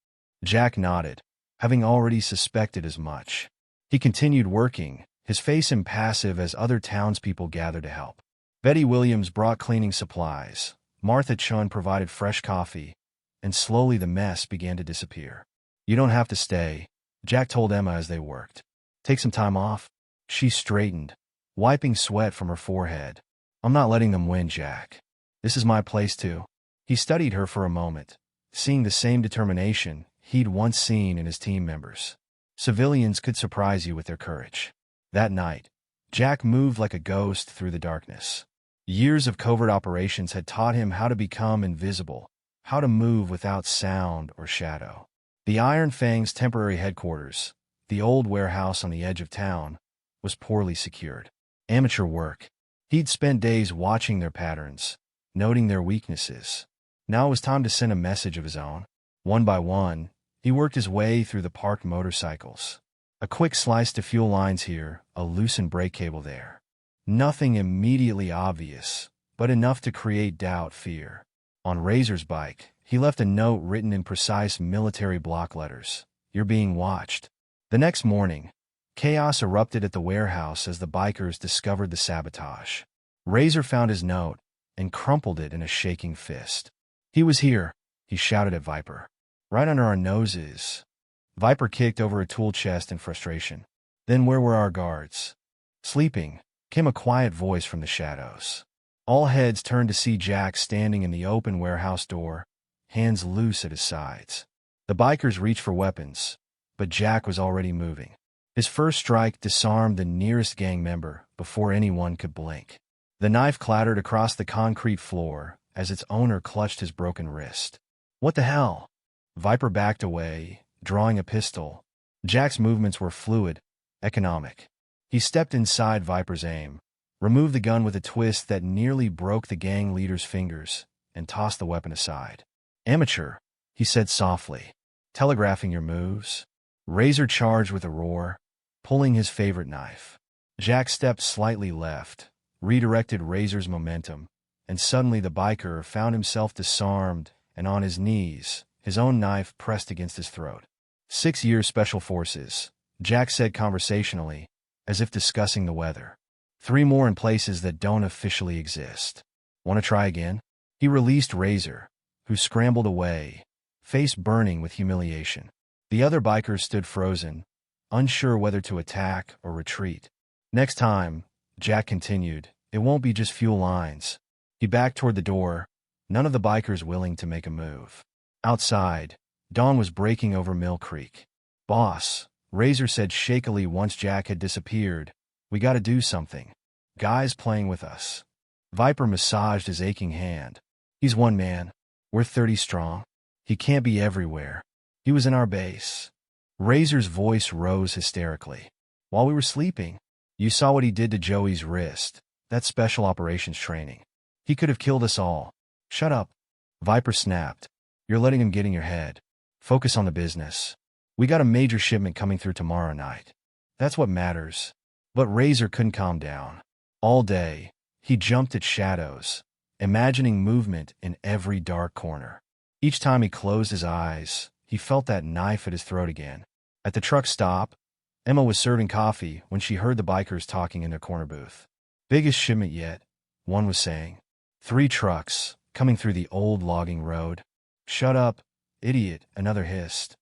Jack nodded, having already suspected as much. He continued working, his face impassive as other townspeople gathered to help. Betty Williams brought cleaning supplies, Martha Chun provided fresh coffee, and slowly the mess began to disappear. "You don't have to stay," Jack told Emma as they worked. "Take some time off." She straightened, wiping sweat from her forehead. "I'm not letting them win, Jack. This is my place too." He studied her for a moment, seeing the same determination he'd once seen in his team members. Civilians could surprise you with their courage. That night, Jack moved like a ghost through the darkness. Years of covert operations had taught him how to become invisible, how to move without sound or shadow. The Iron Fangs' temporary headquarters, the old warehouse on the edge of town, was poorly secured. Amateur work. He'd spent days watching their patterns, noting their weaknesses. Now it was time to send a message of his own. One by one, he worked his way through the parked motorcycles. A quick slice to fuel lines here, a loosened brake cable there. Nothing immediately obvious, but enough to create doubt, fear. On Razor's bike, he left a note written in precise military block letters. "You're being watched." The next morning, chaos erupted at the warehouse as the bikers discovered the sabotage. Razor found his note and crumpled it in a shaking fist. "He was here," he shouted at Viper. "Right under our noses." Viper kicked over a tool chest in frustration. "Then where were our guards?" "Sleeping," came a quiet voice from the shadows. All heads turned to see Jack standing in the open warehouse door, hands loose at his sides. The bikers reached for weapons, but Jack was already moving. His first strike disarmed the nearest gang member before anyone could blink. The knife clattered across the concrete floor as its owner clutched his broken wrist. "What the hell?" Viper backed away, drawing a pistol. Jack's movements were fluid, economic. He stepped inside Viper's aim, removed the gun with a twist that nearly broke the gang leader's fingers, and tossed the weapon aside. "Amateur," he said softly, "telegraphing your moves." Razor charged with a roar, pulling his favorite knife. Jack stepped slightly left, redirected Razor's momentum, and suddenly the biker found himself disarmed and on his knees, his own knife pressed against his throat. 6 years Special Forces, Jack said conversationally, as if discussing the weather. 3 more in places that don't officially exist. "Want to try again?" He released Razor, who scrambled away, face burning with humiliation. The other bikers stood frozen, unsure whether to attack or retreat. "Next time," Jack continued, "it won't be just fuel lines." He backed toward the door, none of the bikers willing to make a move. Outside, dawn was breaking over Mill Creek. "Boss," Razor said shakily once Jack had disappeared, "we gotta do something. Guy's playing with us." Viper massaged his aching hand. "He's one man. We're 30 strong. He can't be everywhere. He was in our base." Razor's voice rose hysterically. "While we were sleeping. You saw what he did to Joey's wrist. That's special operations training. He could have killed us all." "Shut up," Viper snapped. "You're letting him get in your head. Focus on the business. We got a major shipment coming through tomorrow night. That's what matters." But Razor couldn't calm down. All day, he jumped at shadows, imagining movement in every dark corner. Each time he closed his eyes, he felt that knife at his throat again. At the truck stop, Emma was serving coffee when she heard the bikers talking in their corner booth. "Biggest shipment yet," one was saying. 3 trucks, coming through the old logging road. "Shut up, idiot," another hissed.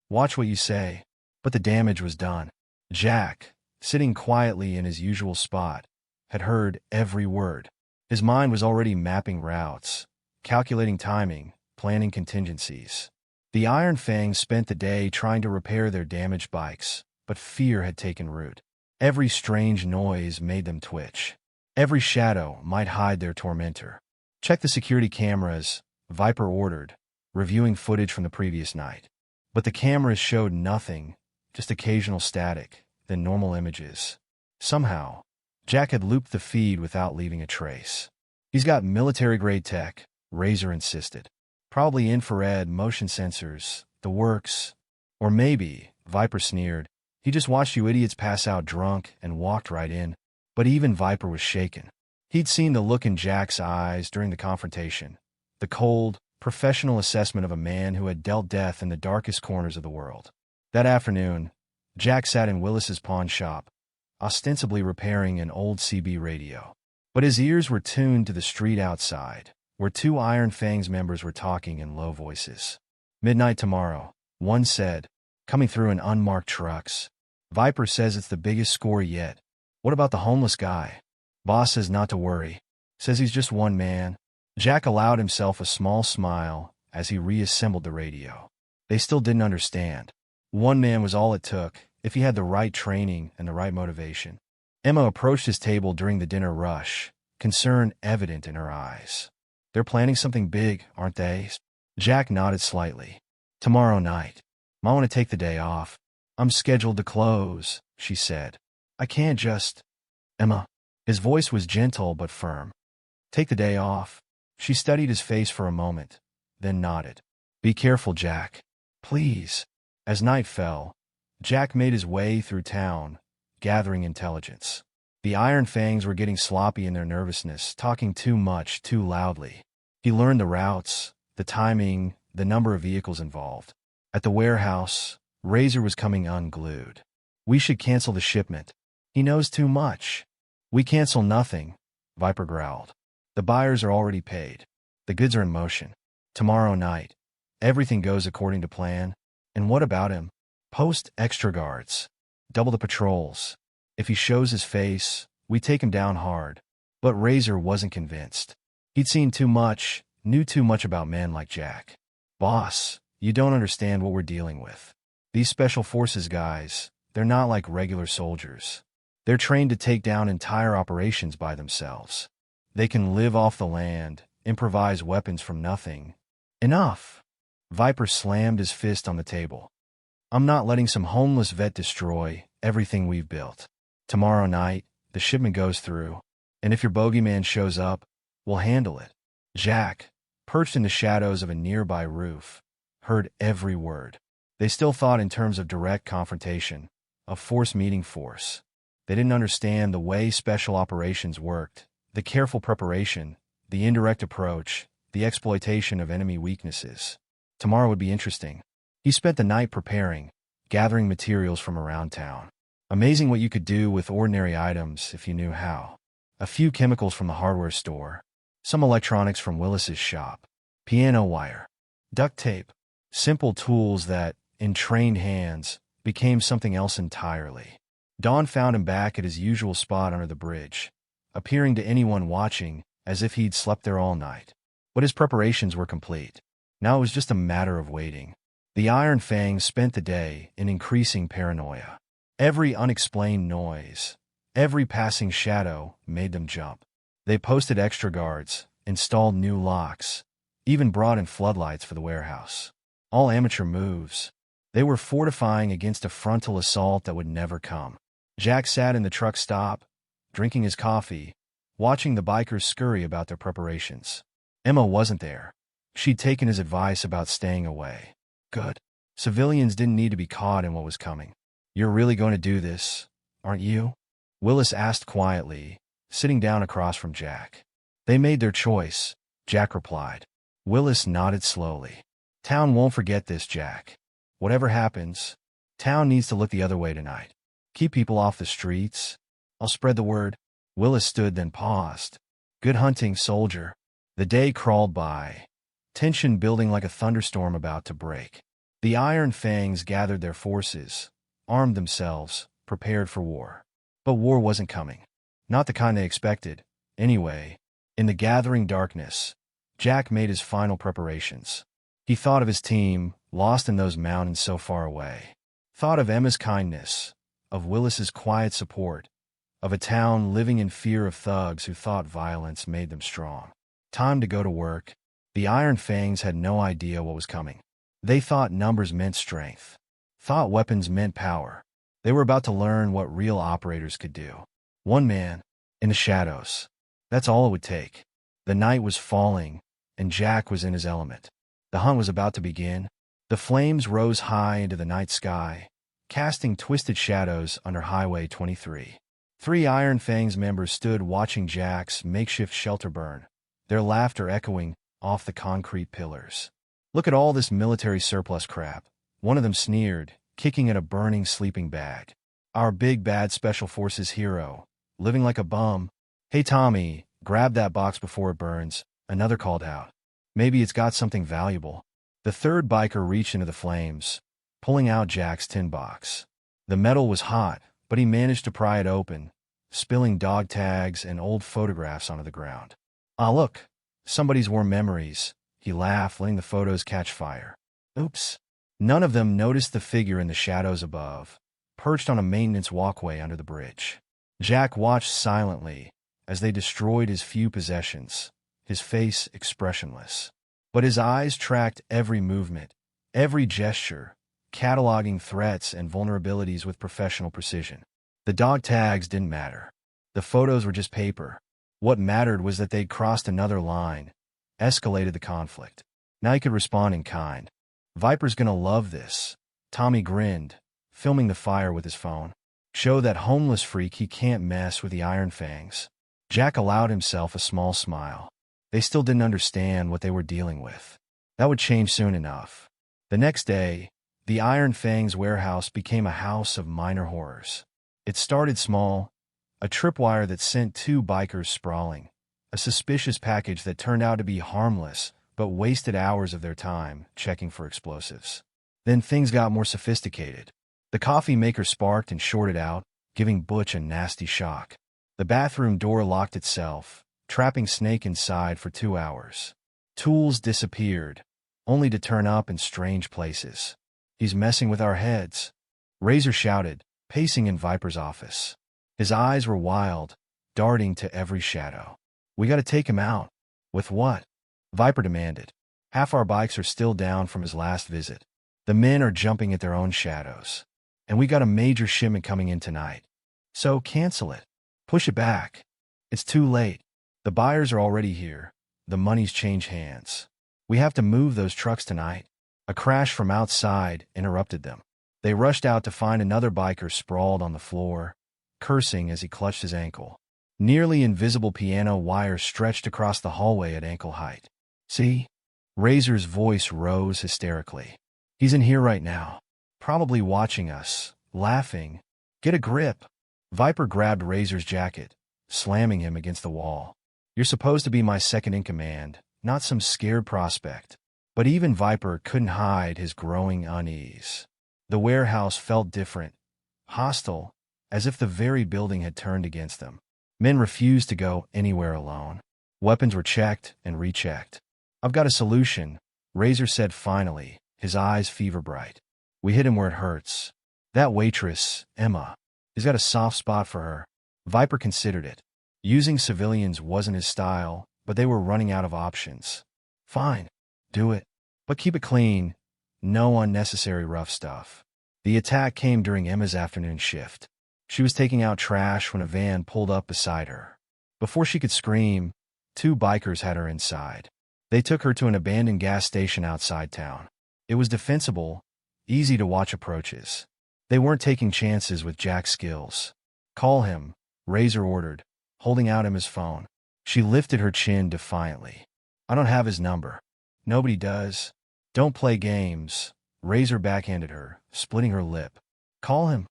"Watch what you say." But the damage was done. Jack, sitting quietly in his usual spot, had heard every word. His mind was already mapping routes, calculating timing, planning contingencies. The Iron Fangs spent the day trying to repair their damaged bikes, but fear had taken root. Every strange noise made them twitch. Every shadow might hide their tormentor. "Check the security cameras," Viper ordered, reviewing footage from the previous night. But the cameras showed nothing, just occasional static, then normal images. Somehow, Jack had looped the feed without leaving a trace. "He's got military-grade tech," Razor insisted. "Probably infrared, motion sensors, the works. Or maybe," Viper sneered, "he just watched you idiots pass out drunk and walked right in." But even Viper was shaken. He'd seen the look in Jack's eyes during the confrontation, the cold, professional assessment of a man who had dealt death in the darkest corners of the world. That afternoon, Jack sat in Willis's pawn shop, ostensibly repairing an old CB radio. But his ears were tuned to the street outside, where 2 Iron Fangs members were talking in low voices. "Midnight tomorrow," one said, "coming through in unmarked trucks. Viper says it's the biggest score yet." "What about the homeless guy?" "Boss says not to worry. Says he's just one man." Jack allowed himself a small smile as he reassembled the radio. They still didn't understand. One man was all it took, if he had the right training and the right motivation. Emma approached his table during the dinner rush, concern evident in her eyes. "They're planning something big, aren't they?" Jack nodded slightly. "Tomorrow night." "I want to take the day off. I'm scheduled to close," she said. "I can't just—" "Emma." His voice was gentle but firm. "Take the day off." She studied his face for a moment, then nodded. "Be careful, Jack. Please." As night fell, Jack made his way through town, gathering intelligence. The Iron Fangs were getting sloppy in their nervousness, talking too much, too loudly. He learned the routes, the timing, the number of vehicles involved. At the warehouse, Razor was coming unglued. "We should cancel the shipment. He knows too much." "We cancel nothing," Viper growled. "The buyers are already paid. The goods are in motion. Tomorrow night, everything goes according to plan. And what about him? Post extra guards. Double the patrols. If he shows his face, we take him down hard." But Razor wasn't convinced. He'd seen too much, knew too much about men like Jack. "Boss, you don't understand what we're dealing with. These special forces guys, they're not like regular soldiers. They're trained to take down entire operations by themselves. They can live off the land, improvise weapons from nothing." "Enough!" Viper slammed his fist on the table. "I'm not letting some homeless vet destroy everything we've built. Tomorrow night, the shipment goes through, and if your bogeyman shows up, we'll handle it." Jack, perched in the shadows of a nearby roof, heard every word. They still thought in terms of direct confrontation, of force meeting force. They didn't understand the way special operations worked, the careful preparation, the indirect approach, the exploitation of enemy weaknesses. Tomorrow would be interesting. He spent the night preparing, gathering materials from around town. Amazing what you could do with ordinary items if you knew how. A few chemicals from the hardware store, some electronics from Willis's shop, piano wire, duct tape, simple tools that, in trained hands, became something else entirely. Dawn found him back at his usual spot under the bridge, appearing to anyone watching as if he'd slept there all night. But his preparations were complete. Now it was just a matter of waiting. The Iron Fangs spent the day in increasing paranoia. Every unexplained noise, every passing shadow made them jump. They posted extra guards, installed new locks, even brought in floodlights for the warehouse. All amateur moves. They were fortifying against a frontal assault that would never come. Jack sat in the truck stop, drinking his coffee, watching the bikers scurry about their preparations. Emma wasn't there. She'd taken his advice about staying away. Good. Civilians didn't need to be caught in what was coming. "You're really going to do this, aren't you?" Willis asked quietly, sitting down across from Jack. "They made their choice," Jack replied. Willis nodded slowly. "Town won't forget this, Jack. Whatever happens, town needs to look the other way tonight. Keep people off the streets. I'll spread the word." Willis stood, then paused. "Good hunting, soldier." The day crawled by, tension building like a thunderstorm about to break. The Iron Fangs gathered their forces, armed themselves, prepared for war. But war wasn't coming. Not the kind they expected. Anyway, in the gathering darkness, Jack made his final preparations. He thought of his team, lost in those mountains so far away. Thought of Emma's kindness, of Willis's quiet support, of a town living in fear of thugs who thought violence made them strong. Time to go to work. The Iron Fangs had no idea what was coming. They thought numbers meant strength. Thought weapons meant power. They were about to learn what real operators could do. One man, in the shadows. That's all it would take. The night was falling, and Jack was in his element. The hunt was about to begin. The flames rose high into the night sky, casting twisted shadows under Highway 23. 3 Iron Fangs members stood watching Jack's makeshift shelter burn, their laughter echoing off the concrete pillars. "Look at all this military surplus crap," one of them sneered, kicking at a burning sleeping bag. "Our big bad special forces hero, living like a bum." "Hey Tommy, grab that box before it burns," another called out. "Maybe it's got something valuable." The third biker reached into the flames, pulling out Jack's tin box. The metal was hot, but he managed to pry it open, spilling dog tags and old photographs onto the ground. "Ah, look, somebody's warm memories," he laughed, letting the photos catch fire. Oops. None of them noticed the figure in the shadows above, perched on a maintenance walkway under the bridge. Jack watched silently as they destroyed his few possessions, his face expressionless. But his eyes tracked every movement, every gesture, cataloging threats and vulnerabilities with professional precision. The dog tags didn't matter. The photos were just paper. What mattered was that they'd crossed another line, escalated the conflict. Now he could respond in kind. Viper's gonna love this. Tommy grinned, filming the fire with his phone. Show that homeless freak he can't mess with the Iron Fangs. Jack allowed himself a small smile. They still didn't understand what they were dealing with. That would change soon enough. The next day, the Iron Fangs warehouse became a house of minor horrors. It started small, a tripwire that sent two bikers sprawling, a suspicious package that turned out to be harmless but wasted hours of their time checking for explosives. Then things got more sophisticated. The coffee maker sparked and shorted out, giving Butch a nasty shock. The bathroom door locked itself, trapping Snake inside for 2 hours. Tools disappeared, only to turn up in strange places. He's messing with our heads, Razor shouted, pacing in Viper's office. His eyes were wild, darting to every shadow. We gotta take him out. With what? Viper demanded. Half our bikes are still down from his last visit. The men are jumping at their own shadows. And we got a major shipment coming in tonight. So cancel it. Push it back. It's too late. The buyers are already here. The money's changed hands. We have to move those trucks tonight. A crash from outside interrupted them. They rushed out to find another biker sprawled on the floor, cursing as he clutched his ankle. Nearly invisible piano wires stretched across the hallway at ankle height. See? Razor's voice rose hysterically. He's in here right now. Probably watching us, laughing. Get a grip. Viper grabbed Razor's jacket, slamming him against the wall. You're supposed to be my second in command, not some scared prospect. But even Viper couldn't hide his growing unease. The warehouse felt different, hostile, as if the very building had turned against them. Men refused to go anywhere alone. Weapons were checked and rechecked. I've got a solution, Razor said finally, his eyes fever-bright. We hit him where it hurts. That waitress, Emma, he's got a soft spot for her. Viper considered it. Using civilians wasn't his style, but they were running out of options. Fine, do it. But keep it clean. No unnecessary rough stuff. The attack came during Emma's afternoon shift. She was taking out trash when a van pulled up beside her. Before she could scream, two bikers had her inside. They took her to an abandoned gas station outside town. It was defensible, easy to watch approaches. They weren't taking chances with Jack's skills. Call him, Razor ordered, holding out Emma's phone. She lifted her chin defiantly. I don't have his number. Nobody does. Don't play games, Razor backhanded her, splitting her lip. Call him.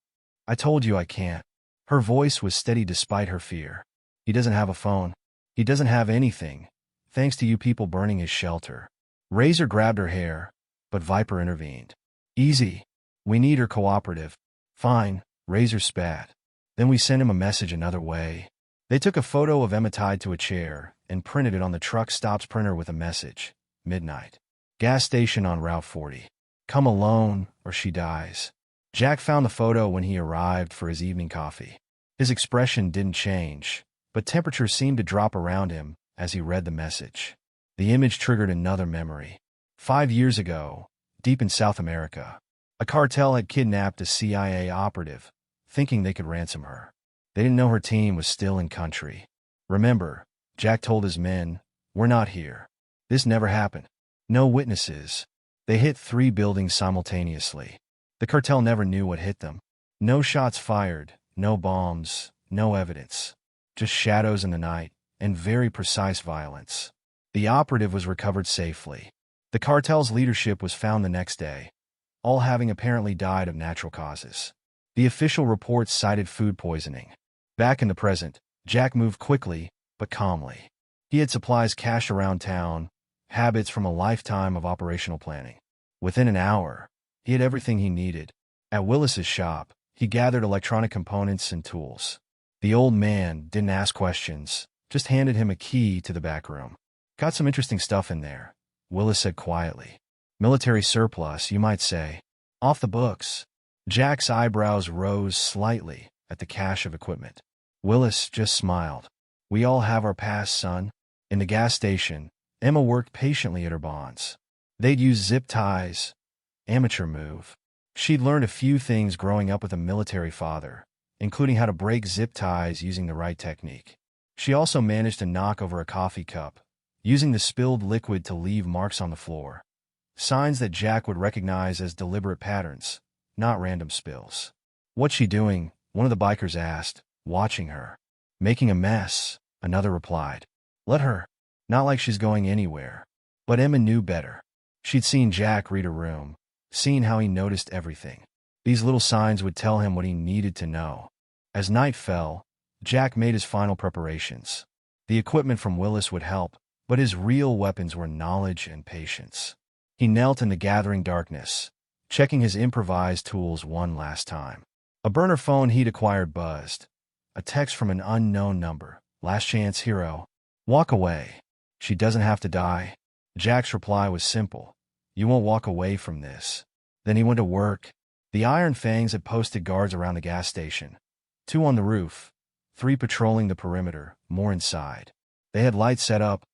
I told you I can't. Her voice was steady despite her fear. He doesn't have a phone. He doesn't have anything, thanks to you people burning his shelter. Razor grabbed her hair, but Viper intervened. Easy. We need her cooperative. Fine, Razor spat. Then we sent him a message another way. They took a photo of Emma tied to a chair and printed it on the truck stop's printer with a message. Midnight. Gas station on Route 40. Come alone or she dies. Jack found the photo when he arrived for his evening coffee. His expression didn't change, but temperature seemed to drop around him as he read the message. The image triggered another memory. 5 years ago, deep in South America, a cartel had kidnapped a CIA operative, thinking they could ransom her. They didn't know her team was still in country. Remember, Jack told his men, we're not here. This never happened. No witnesses. They hit 3 buildings simultaneously. The cartel never knew what hit them. No shots fired, no bombs, no evidence. Just shadows in the night, and very precise violence. The operative was recovered safely. The cartel's leadership was found the next day, all having apparently died of natural causes. The official reports cited food poisoning. Back in the present, Jack moved quickly, but calmly. He had supplies cached around town, habits from a lifetime of operational planning. Within an hour, he had everything he needed. At Willis's shop, he gathered electronic components and tools. The old man didn't ask questions, just handed him a key to the back room. Got some interesting stuff in there, Willis said quietly. Military surplus, you might say. Off the books. Jack's eyebrows rose slightly at the cache of equipment. Willis just smiled. We all have our past, son. In the gas station, Emma worked patiently at her bonds. They'd use zip ties. Amateur move. She'd learned a few things growing up with a military father, including how to break zip ties using the right technique. She also managed to knock over a coffee cup, using the spilled liquid to leave marks on the floor. Signs that Jack would recognize as deliberate patterns, not random spills. "What's she doing?" one of the bikers asked, watching her. "Making a mess," another replied. "Let her. Not like she's going anywhere." But Emma knew better. She'd seen Jack read a room, seen how he noticed everything. These little signs would tell him what he needed to know. As night fell, Jack made his final preparations. The equipment from Willis would help, but his real weapons were knowledge and patience. He knelt in the gathering darkness, checking his improvised tools one last time. A burner phone he'd acquired buzzed. A text from an unknown number. "Last chance, hero. Walk away. She doesn't have to die." Jack's reply was simple. "You won't walk away from this." Then he went to work. The Iron Fangs had posted guards around the gas station. 2 on the roof, 3 patrolling the perimeter, more inside. They had lights set up,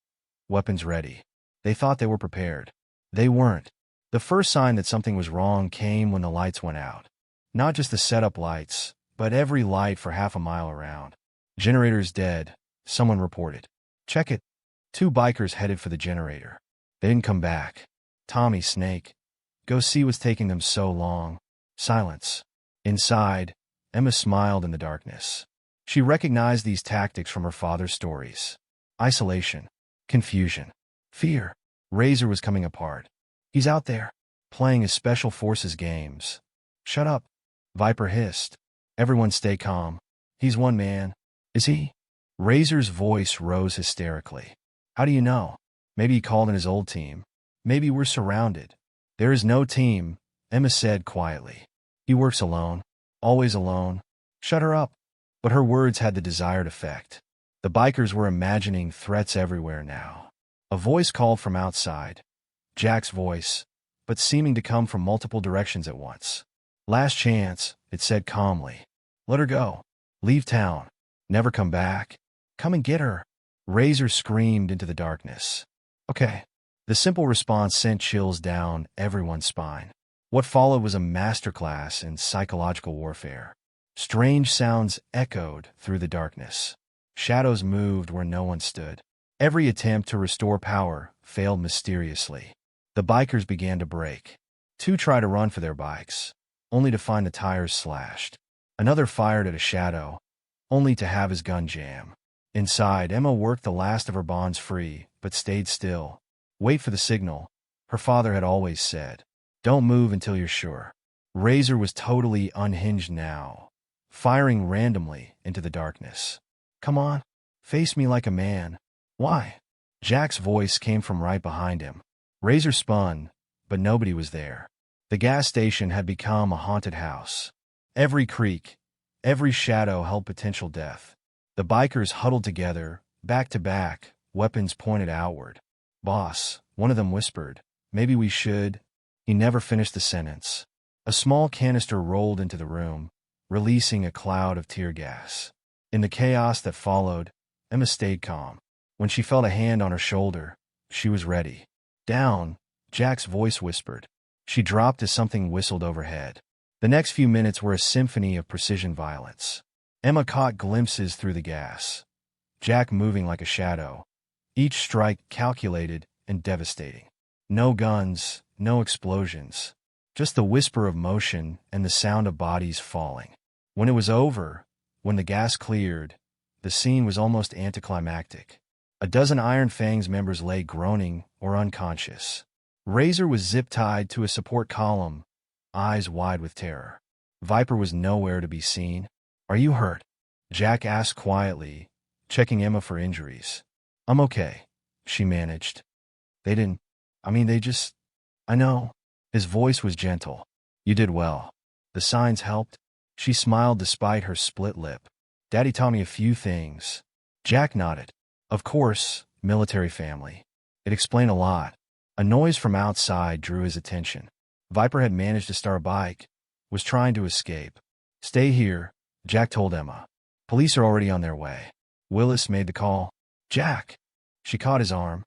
weapons ready. They thought they were prepared. They weren't. The first sign that something was wrong came when the lights went out. Not just the setup lights, but every light for half a mile around. "Generator's dead," someone reported. "Check it." 2 bikers headed for the generator. They didn't come back. Tommy, Snake. "Go see what's taking them so long." Silence. Inside, Emma smiled in the darkness. She recognized these tactics from her father's stories. Isolation. Confusion. Fear. Razor was coming apart. "He's out there, playing his special forces games." "Shut up," Viper hissed. "Everyone stay calm. He's one man." "Is he?" Razor's voice rose hysterically. "How do you know? Maybe he called in his old team. Maybe we're surrounded." "There is no team," Emma said quietly. "He works alone. Always alone." "Shut her up." But her words had the desired effect. The bikers were imagining threats everywhere now. A voice called from outside. Jack's voice, but seeming to come from multiple directions at once. "Last chance," it said calmly. "Let her go. Leave town. Never come back. Come and get her." Razor screamed into the darkness. "Okay." The simple response sent chills down everyone's spine. What followed was a masterclass in psychological warfare. Strange sounds echoed through the darkness. Shadows moved where no one stood. Every attempt to restore power failed mysteriously. The bikers began to break. 2 tried to run for their bikes, only to find the tires slashed. Another fired at a shadow, only to have his gun jam. Inside, Emma worked the last of her bonds free, but stayed still. Wait for the signal, her father had always said. Don't move until you're sure. Razor was totally unhinged now, firing randomly into the darkness. "Come on, face me like a man." "Why?" Jack's voice came from right behind him. Razor spun, but nobody was there. The gas station had become a haunted house. Every creak, every shadow held potential death. The bikers huddled together, back to back, weapons pointed outward. "Boss," one of them whispered, "maybe we should." He never finished the sentence. A small canister rolled into the room, releasing a cloud of tear gas. In the chaos that followed, Emma stayed calm. When she felt a hand on her shoulder, she was ready. "Down," Jack's voice whispered. She dropped as something whistled overhead. The next few minutes were a symphony of precision violence. Emma caught glimpses through the gas. Jack moving like a shadow. Each strike calculated and devastating. No guns, no explosions. Just the whisper of motion and the sound of bodies falling. When it was over, when the gas cleared, the scene was almost anticlimactic. A dozen Iron Fangs members lay groaning or unconscious. Razor was zip-tied to a support column, eyes wide with terror. Viper was nowhere to be seen. "Are you hurt?" Jack asked quietly, checking Emma for injuries. "I'm okay," she managed. They just... I know." His voice was gentle. "You did well. The signs helped." She smiled despite her split lip. "Daddy taught me a few things." Jack nodded. Of course, military family. It explained a lot. A noise from outside drew his attention. Viper had managed to start a bike, was trying to escape. "Stay here," Jack told Emma. "Police are already on their way." Willis made the call. "Jack!" She caught his arm.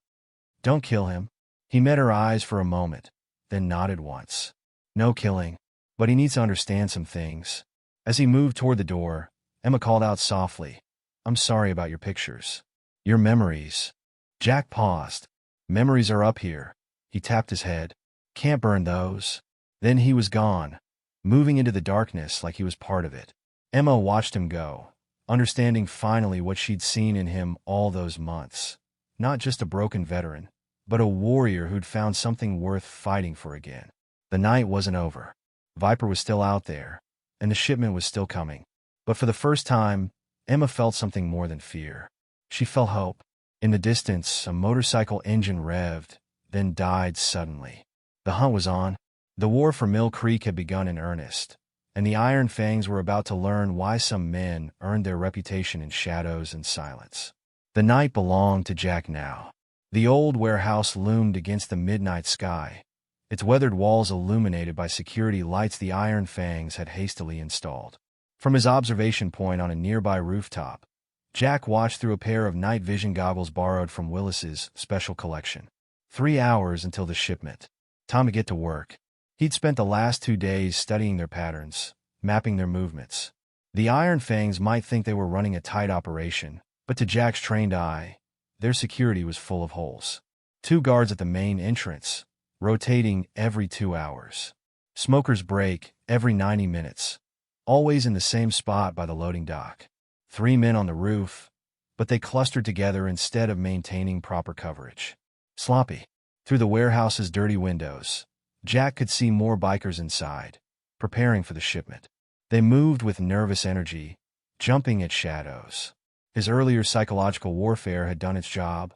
"Don't kill him." He met her eyes for a moment, then nodded once. "No killing. but he needs to understand some things. As he moved toward the door, Emma called out softly, "I'm sorry about your pictures. Your memories." Jack paused. "Memories are up here." He tapped his head. "Can't burn those." Then he was gone, moving into the darkness like he was part of it. Emma watched him go, understanding finally what she'd seen in him all those months. Not just a broken veteran, but a warrior who'd found something worth fighting for again. The night wasn't over. Viper was still out there, and the shipment was still coming. But for the first time, Emma felt something more than fear. She felt hope. In the distance, a motorcycle engine revved, then died suddenly. The hunt was on. The war for Mill Creek had begun in earnest, and the Iron Fangs were about to learn why some men earned their reputation in shadows and silence. The night belonged to Jack now. The old warehouse loomed against the midnight sky, its weathered walls illuminated by security lights the Iron Fangs had hastily installed. From his observation point on a nearby rooftop, Jack watched through a pair of night vision goggles borrowed from Willis's special collection. 3 hours until the shipment. Time to get to work. He'd spent the last 2 days studying their patterns, mapping their movements. The Iron Fangs might think they were running a tight operation, but to Jack's trained eye, their security was full of holes. 2 guards at the main entrance, rotating every 2 hours. Smokers break every 90 minutes, always in the same spot by the loading dock. 3 men on the roof, but they clustered together instead of maintaining proper coverage. Sloppy. Through the warehouse's dirty windows, Jack could see more bikers inside, preparing for the shipment. They moved with nervous energy, jumping at shadows. His earlier psychological warfare had done its job.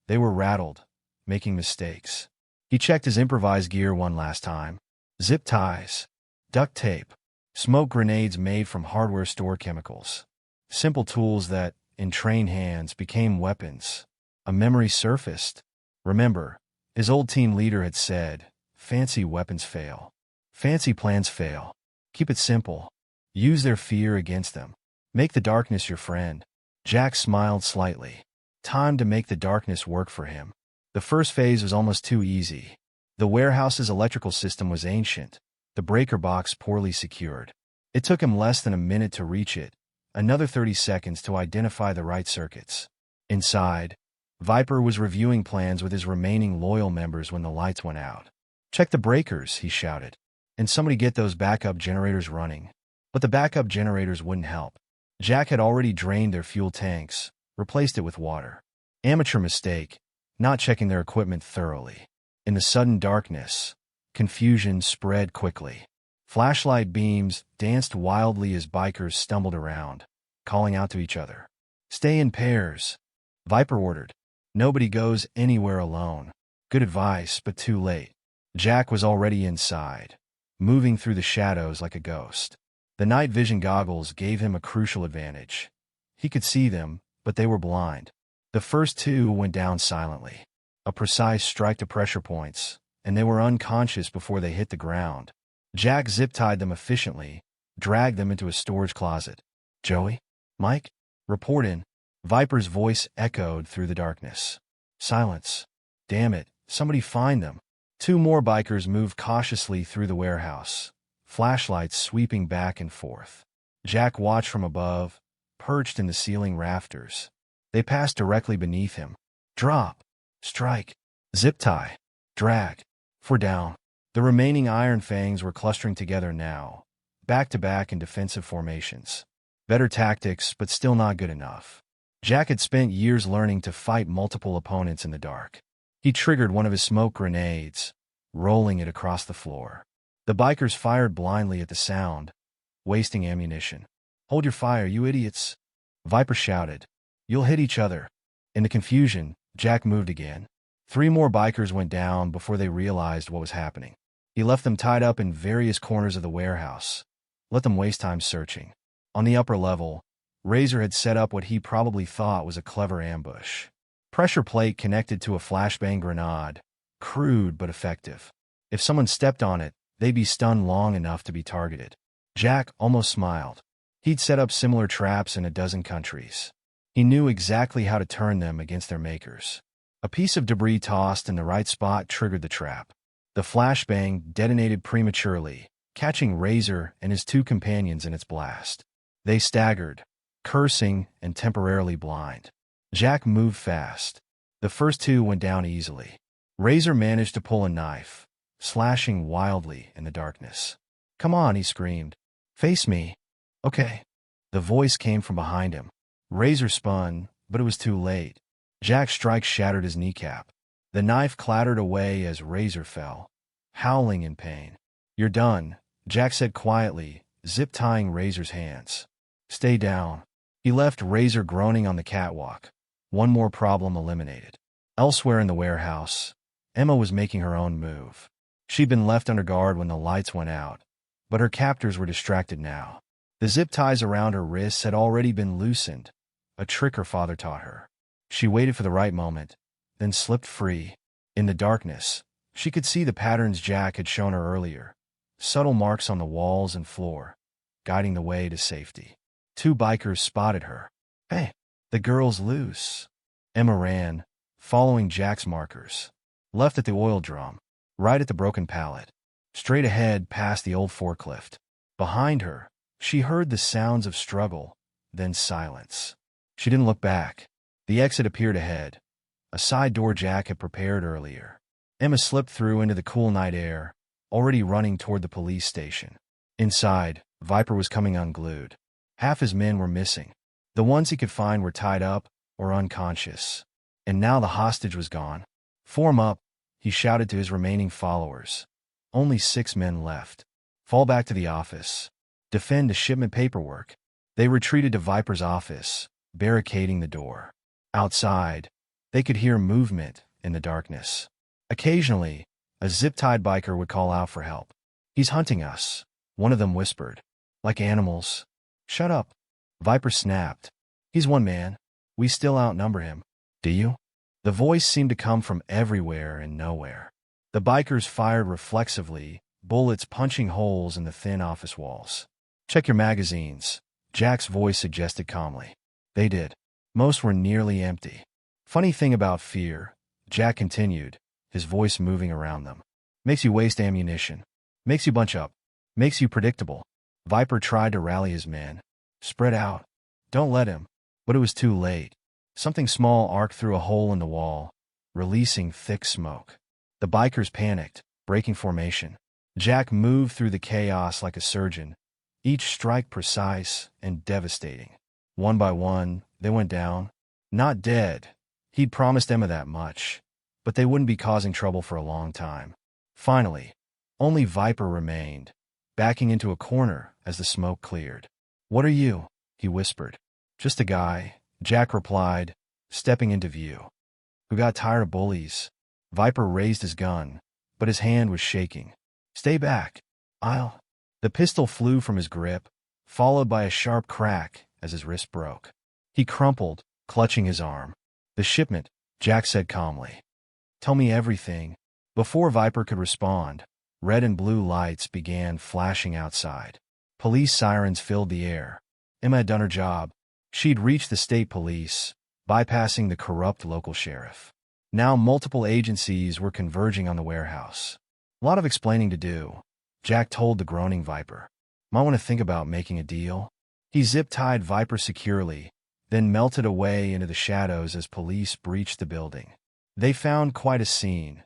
They were rattled, making mistakes. He checked his improvised gear one last time. Zip ties, duct tape, smoke grenades made from hardware store chemicals. Simple tools that, in trained hands, became weapons. A memory surfaced. Remember, his old team leader had said, "Fancy weapons fail. Fancy plans fail. Keep it simple. Use their fear against them. Make the darkness your friend." Jack smiled slightly. Time to make the darkness work for him. The first phase was almost too easy. The warehouse's electrical system was ancient, the breaker box poorly secured. It took him less than a minute to reach it, another 30 seconds to identify the right circuits. Inside, Viper was reviewing plans with his remaining loyal members when the lights went out. "Check the breakers," he shouted, "and somebody get those backup generators running." But the backup generators wouldn't help. Jack had already drained their fuel tanks, replaced it with water. Amateur mistake, not checking their equipment thoroughly. In the sudden darkness, confusion spread quickly. Flashlight beams danced wildly as bikers stumbled around, calling out to each other. "Stay in pairs," Viper ordered. "Nobody goes anywhere alone." Good advice, but too late. Jack was already inside, moving through the shadows like a ghost. The night vision goggles gave him a crucial advantage. He could see them, but they were blind. The first 2 went down silently. A precise strike to pressure points, and they were unconscious before they hit the ground. Jack zip-tied them efficiently, dragged them into a storage closet. "Joey? Mike? Report in." Viper's voice echoed through the darkness. Silence. "Damn it, somebody find them." 2 more bikers moved cautiously through the warehouse, flashlights sweeping back and forth. Jack watched from above, perched in the ceiling rafters. They passed directly beneath him. Drop. Strike. Zip tie. Drag. 4 down. The remaining Iron Fangs were clustering together now, back-to-back in defensive formations. Better tactics, but still not good enough. Jack had spent years learning to fight multiple opponents in the dark. He triggered one of his smoke grenades, rolling it across the floor. The bikers fired blindly at the sound, wasting ammunition. "Hold your fire, you idiots," Viper shouted. "You'll hit each other." In the confusion, Jack moved again. 3 more bikers went down before they realized what was happening. He left them tied up in various corners of the warehouse. Let them waste time searching. On the upper level, Razor had set up what he probably thought was a clever ambush. Pressure plate connected to a flashbang grenade, crude but effective. If someone stepped on it, they'd be stunned long enough to be targeted. Jack almost smiled. He'd set up similar traps in a dozen countries. He knew exactly how to turn them against their makers. A piece of debris tossed in the right spot triggered the trap. The flashbang detonated prematurely, catching Razor and his two companions in its blast. They staggered, cursing and temporarily blind. Jack moved fast. The first two went down easily. Razor managed to pull a knife, slashing wildly in the darkness. "Come on," he screamed. "Face me." "Okay." The voice came from behind him. Razor spun, but it was too late. Jack's strike shattered his kneecap. The knife clattered away as Razor fell, howling in pain. "You're done," Jack said quietly, zip-tying Razor's hands. "Stay down." He left Razor groaning on the catwalk. One more problem eliminated. Elsewhere in the warehouse, Emma was making her own move. She'd been left under guard when the lights went out, but her captors were distracted now. The zip ties around her wrists had already been loosened, a trick her father taught her. She waited for the right moment, then slipped free. In the darkness, she could see the patterns Jack had shown her earlier, subtle marks on the walls and floor, guiding the way to safety. Two bikers spotted her. "Hey, the girl's loose." Emma ran, following Jack's markers. Left at the oil drum, right at the broken pallet. Straight ahead past the old forklift. Behind her, she heard the sounds of struggle, then silence. She didn't look back. The exit appeared ahead, a side door Jack had prepared earlier. Emma slipped through into the cool night air, already running toward the police station. Inside, Viper was coming unglued. Half his men were missing. The ones he could find were tied up or unconscious. And now the hostage was gone. "Form up," he shouted to his remaining followers. Only 6 men left. "Fall back to the office. Defend the shipment paperwork." They retreated to Viper's office, barricading the door. Outside, they could hear movement in the darkness. Occasionally, a zip-tied biker would call out for help. "He's hunting us," one of them whispered. "Like animals." "Shut up," Viper snapped. "He's one man. We still outnumber him." "Do you?" The voice seemed to come from everywhere and nowhere. The bikers fired reflexively, bullets punching holes in the thin office walls. "Check your magazines," Jack's voice suggested calmly. They did. Most were nearly empty. "Funny thing about fear," Jack continued, his voice moving around them. "Makes you waste ammunition. Makes you bunch up. Makes you predictable." Viper tried to rally his men. "Spread out. Don't let him." But it was too late. Something small arced through a hole in the wall, releasing thick smoke. The bikers panicked, breaking formation. Jack moved through the chaos like a surgeon, each strike precise and devastating. One by one, they went down. Not dead. He'd promised Emma that much, but they wouldn't be causing trouble for a long time. Finally, only Viper remained, backing into a corner as the smoke cleared. "What are you?" he whispered. "Just a guy," Jack replied, stepping into view. "Who got tired of bullies." Viper raised his gun, but his hand was shaking. "Stay back. I'll—" The pistol flew from his grip, followed by a sharp crack as his wrist broke. He crumpled, clutching his arm. "The shipment," Jack said calmly. "Tell me everything." Before Viper could respond, red and blue lights began flashing outside. Police sirens filled the air. Emma had done her job. She'd reached the state police, bypassing the corrupt local sheriff. Now multiple agencies were converging on the warehouse. "A lot of explaining to do," Jack told the groaning Viper. "Might want to think about making a deal." He zip-tied Viper securely, then melted away into the shadows as police breached the building. They found quite a scene.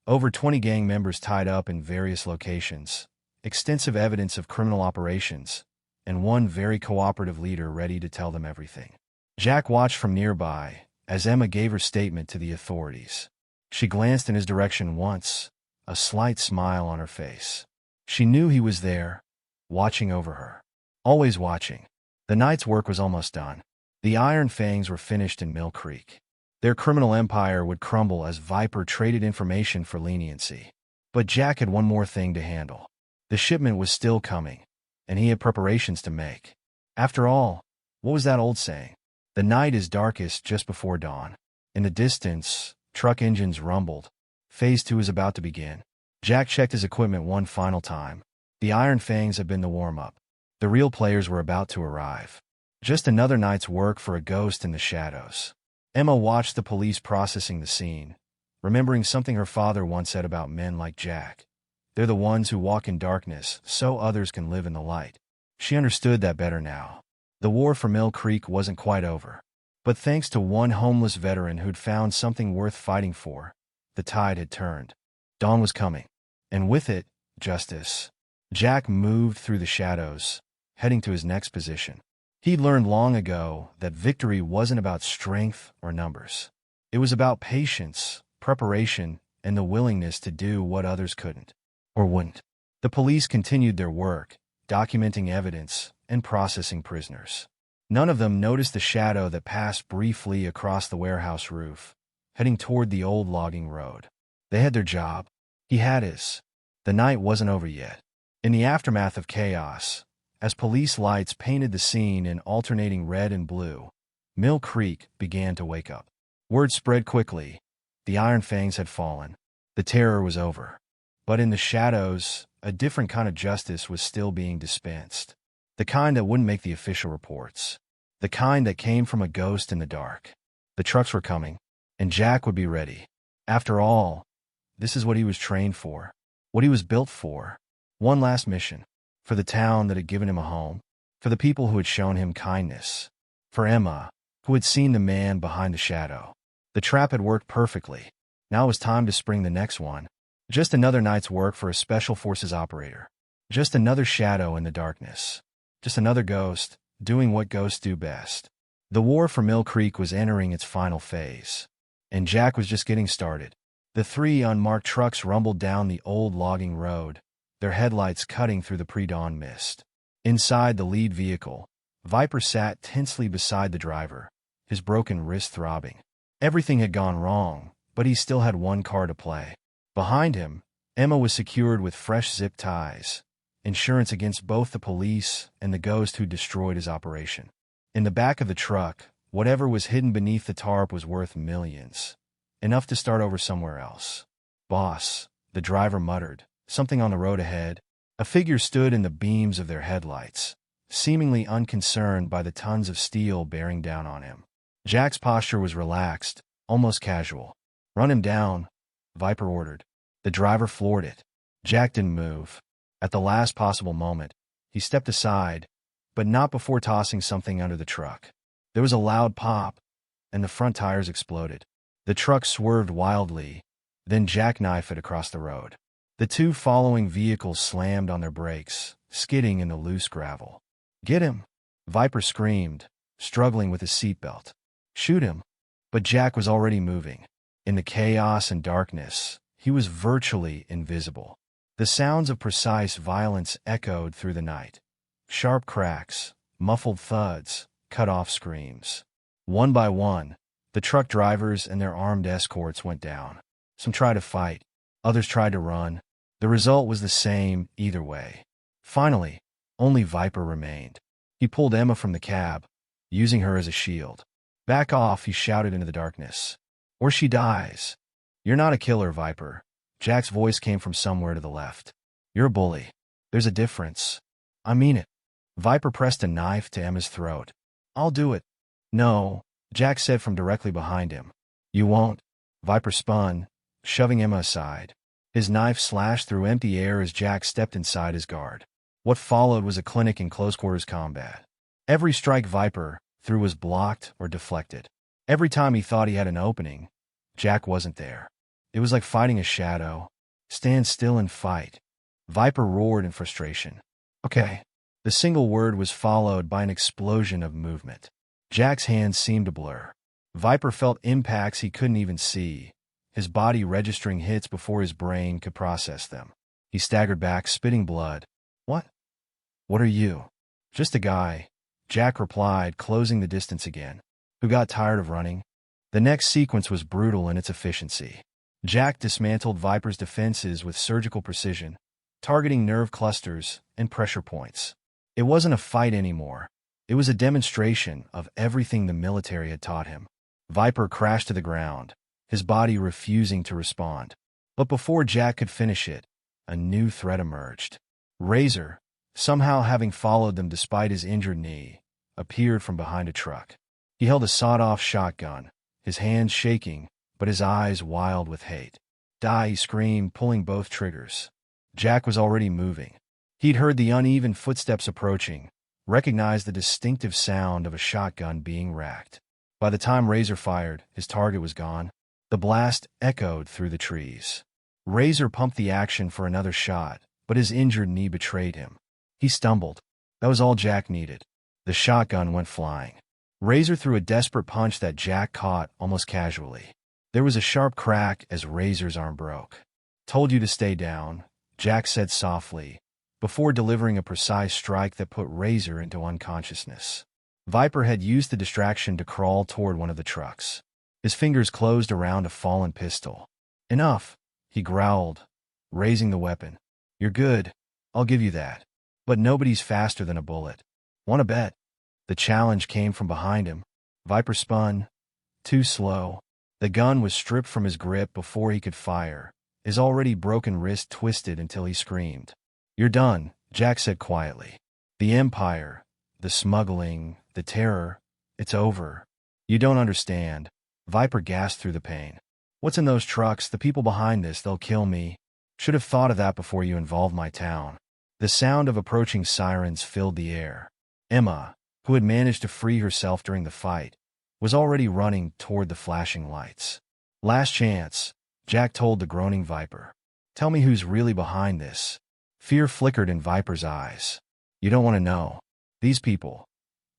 Over 20 gang members tied up in various locations, extensive evidence of criminal operations, and one very cooperative leader ready to tell them everything. Jack watched from nearby as Emma gave her statement to the authorities. She glanced in his direction once, a slight smile on her face. She knew he was there, watching over her. Always watching. The night's work was almost done. The Iron Fangs were finished in Mill Creek. Their criminal empire would crumble as Viper traded information for leniency. But Jack had one more thing to handle. The shipment was still coming, and he had preparations to make. After all, what was that old saying? The night is darkest just before dawn. In the distance, truck engines rumbled. Phase 2 is about to begin. Jack checked his equipment one final time. The Iron Fangs had been the warm-up. The real players were about to arrive. Just another night's work for a ghost in the shadows. Emma watched the police processing the scene, remembering something her father once said about men like Jack. They're the ones who walk in darkness so others can live in the light. She understood that better now. The war for Mill Creek wasn't quite over. But thanks to one homeless veteran who'd found something worth fighting for, the tide had turned. Dawn was coming. And with it, justice. Jack moved through the shadows, heading to his next position. He'd learned long ago that victory wasn't about strength or numbers. It was about patience, preparation, and the willingness to do what others couldn't or wouldn't. The police continued their work, documenting evidence and processing prisoners. None of them noticed the shadow that passed briefly across the warehouse roof, heading toward the old logging road. They had their job. He had his. The night wasn't over yet. In the aftermath of chaos, as police lights painted the scene in alternating red and blue, Mill Creek began to wake up. Word spread quickly. The Iron Fangs had fallen. The terror was over. But in the shadows, a different kind of justice was still being dispensed. The kind that wouldn't make the official reports. The kind that came from a ghost in the dark. The trucks were coming, and Jack would be ready. After all, this is what he was trained for. What he was built for. One last mission. For the town that had given him a home. For the people who had shown him kindness. For Emma, who had seen the man behind the shadow. The trap had worked perfectly. Now it was time to spring the next one. Just another night's work for a special forces operator. Just another shadow in the darkness. Just another ghost, doing what ghosts do best. The war for Mill Creek was entering its final phase. And Jack was just getting started. The three unmarked trucks rumbled down the old logging road, their headlights cutting through the pre-dawn mist. Inside the lead vehicle, Viper sat tensely beside the driver, his broken wrist throbbing. Everything had gone wrong, but he still had one car to play. Behind him, Emma was secured with fresh zip ties, insurance against both the police and the ghost who destroyed his operation. In the back of the truck, whatever was hidden beneath the tarp was worth millions. Enough to start over somewhere else. Boss, the driver muttered, something on the road ahead. A figure stood in the beams of their headlights, seemingly unconcerned by the tons of steel bearing down on him. Jack's posture was relaxed, almost casual. Run him down, Viper ordered. The driver floored it. Jack didn't move. At the last possible moment, he stepped aside, but not before tossing something under the truck. There was a loud pop, and the front tires exploded. The truck swerved wildly, then jackknifed it across the road. The two following vehicles slammed on their brakes, skidding in the loose gravel. Get him! Viper screamed, struggling with his seatbelt. Shoot him! But Jack was already moving. In the chaos and darkness, he was virtually invisible. The sounds of precise violence echoed through the night. Sharp cracks, muffled thuds, cut-off screams. One by one, the truck drivers and their armed escorts went down. Some tried to fight, others tried to run. The result was the same either way. Finally, only Viper remained. He pulled Emma from the cab, using her as a shield. Back off, he shouted into the darkness. Or she dies. You're not a killer, Viper. Jack's voice came from somewhere to the left. You're a bully. There's a difference. I mean it. Viper pressed a knife to Emma's throat. I'll do it. No, Jack said from directly behind him. You won't. Viper spun, shoving Emma aside. His knife slashed through empty air as Jack stepped inside his guard. What followed was a clinic in close-quarters combat. Every strike Viper threw was blocked or deflected. Every time he thought he had an opening, Jack wasn't there. It was like fighting a shadow. Stand still and fight. Viper roared in frustration. Okay. The single word was followed by an explosion of movement. Jack's hands seemed to blur. Viper felt impacts he couldn't even see, his body registering hits before his brain could process them. He staggered back, spitting blood. What? What are you? Just a guy, Jack replied, closing the distance again. Who got tired of running? The next sequence was brutal in its efficiency. Jack dismantled Viper's defenses with surgical precision, targeting nerve clusters and pressure points. It wasn't a fight anymore. It was a demonstration of everything the military had taught him. Viper crashed to the ground, his body refusing to respond. But before Jack could finish it, a new threat emerged. Razor, somehow having followed them despite his injured knee, appeared from behind a truck. He held a sawed-off shotgun, his hands shaking, but his eyes wild with hate. Die, he screamed, pulling both triggers. Jack was already moving. He'd heard the uneven footsteps approaching, recognized the distinctive sound of a shotgun being racked. By the time Razor fired, his target was gone. The blast echoed through the trees. Razor pumped the action for another shot, but his injured knee betrayed him. He stumbled. That was all Jack needed. The shotgun went flying. Razor threw a desperate punch that Jack caught almost casually. There was a sharp crack as Razor's arm broke. "Told you to stay down," Jack said softly, before delivering a precise strike that put Razor into unconsciousness. Viper had used the distraction to crawl toward one of the trucks. His fingers closed around a fallen pistol. "Enough," he growled, raising the weapon. "You're good. I'll give you that. But nobody's faster than a bullet. Want to bet?" The challenge came from behind him. Viper spun. Too slow. The gun was stripped from his grip before he could fire, his already broken wrist twisted until he screamed. "You're done," Jack said quietly. "The Empire, the smuggling, the terror, it's over." "You don't understand." Viper gasped through the pain. "What's in those trucks? The people behind this, they'll kill me. Should have thought of that before you involved my town." The sound of approaching sirens filled the air. Emma, who had managed to free herself during the fight, was already running toward the flashing lights. "Last chance," Jack told the groaning Viper. "Tell me who's really behind this." Fear flickered in Viper's eyes. "You don't want to know. These people,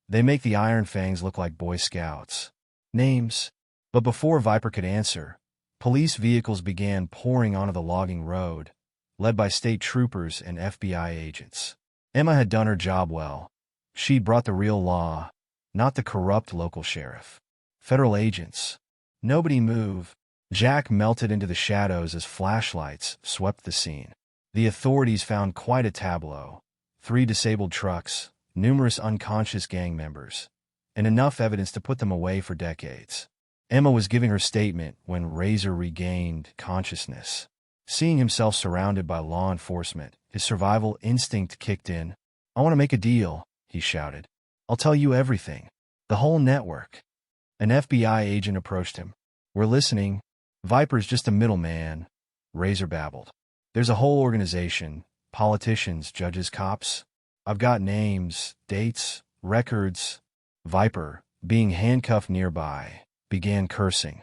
they make the Iron Fangs look like Boy Scouts. Names?" But before Viper could answer, police vehicles began pouring onto the logging road, led by state troopers and FBI agents. Emma had done her job well. She'd brought the real law, not the corrupt local sheriff. Federal agents. "Nobody move." Jack melted into the shadows as flashlights swept the scene. The authorities found quite a tableau. 3 disabled trucks, numerous unconscious gang members, and enough evidence to put them away for decades. Emma was giving her statement when Razor regained consciousness. Seeing himself surrounded by law enforcement, his survival instinct kicked in. "I want to make a deal," he shouted. "I'll tell you everything. The whole network." An FBI agent approached him. "We're listening." "Viper's just a middleman," Razor babbled. "There's a whole organization, politicians, judges, cops. I've got names, dates, records." Viper, being handcuffed nearby, began cursing.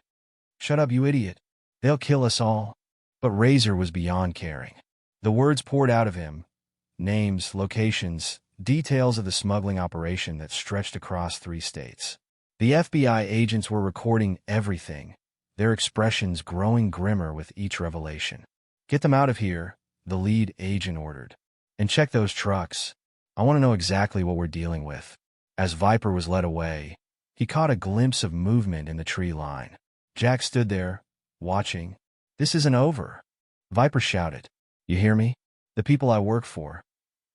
"Shut up, you idiot. They'll kill us all." But Razor was beyond caring. The words poured out of him. Names, locations, details of the smuggling operation that stretched across 3 states. The FBI agents were recording everything, their expressions growing grimmer with each revelation. "Get them out of here," the lead agent ordered. "And check those trucks. I want to know exactly what we're dealing with." As Viper was led away, he caught a glimpse of movement in the tree line. Jack stood there, watching. "This isn't over," Viper shouted. "You hear me? The people I work for.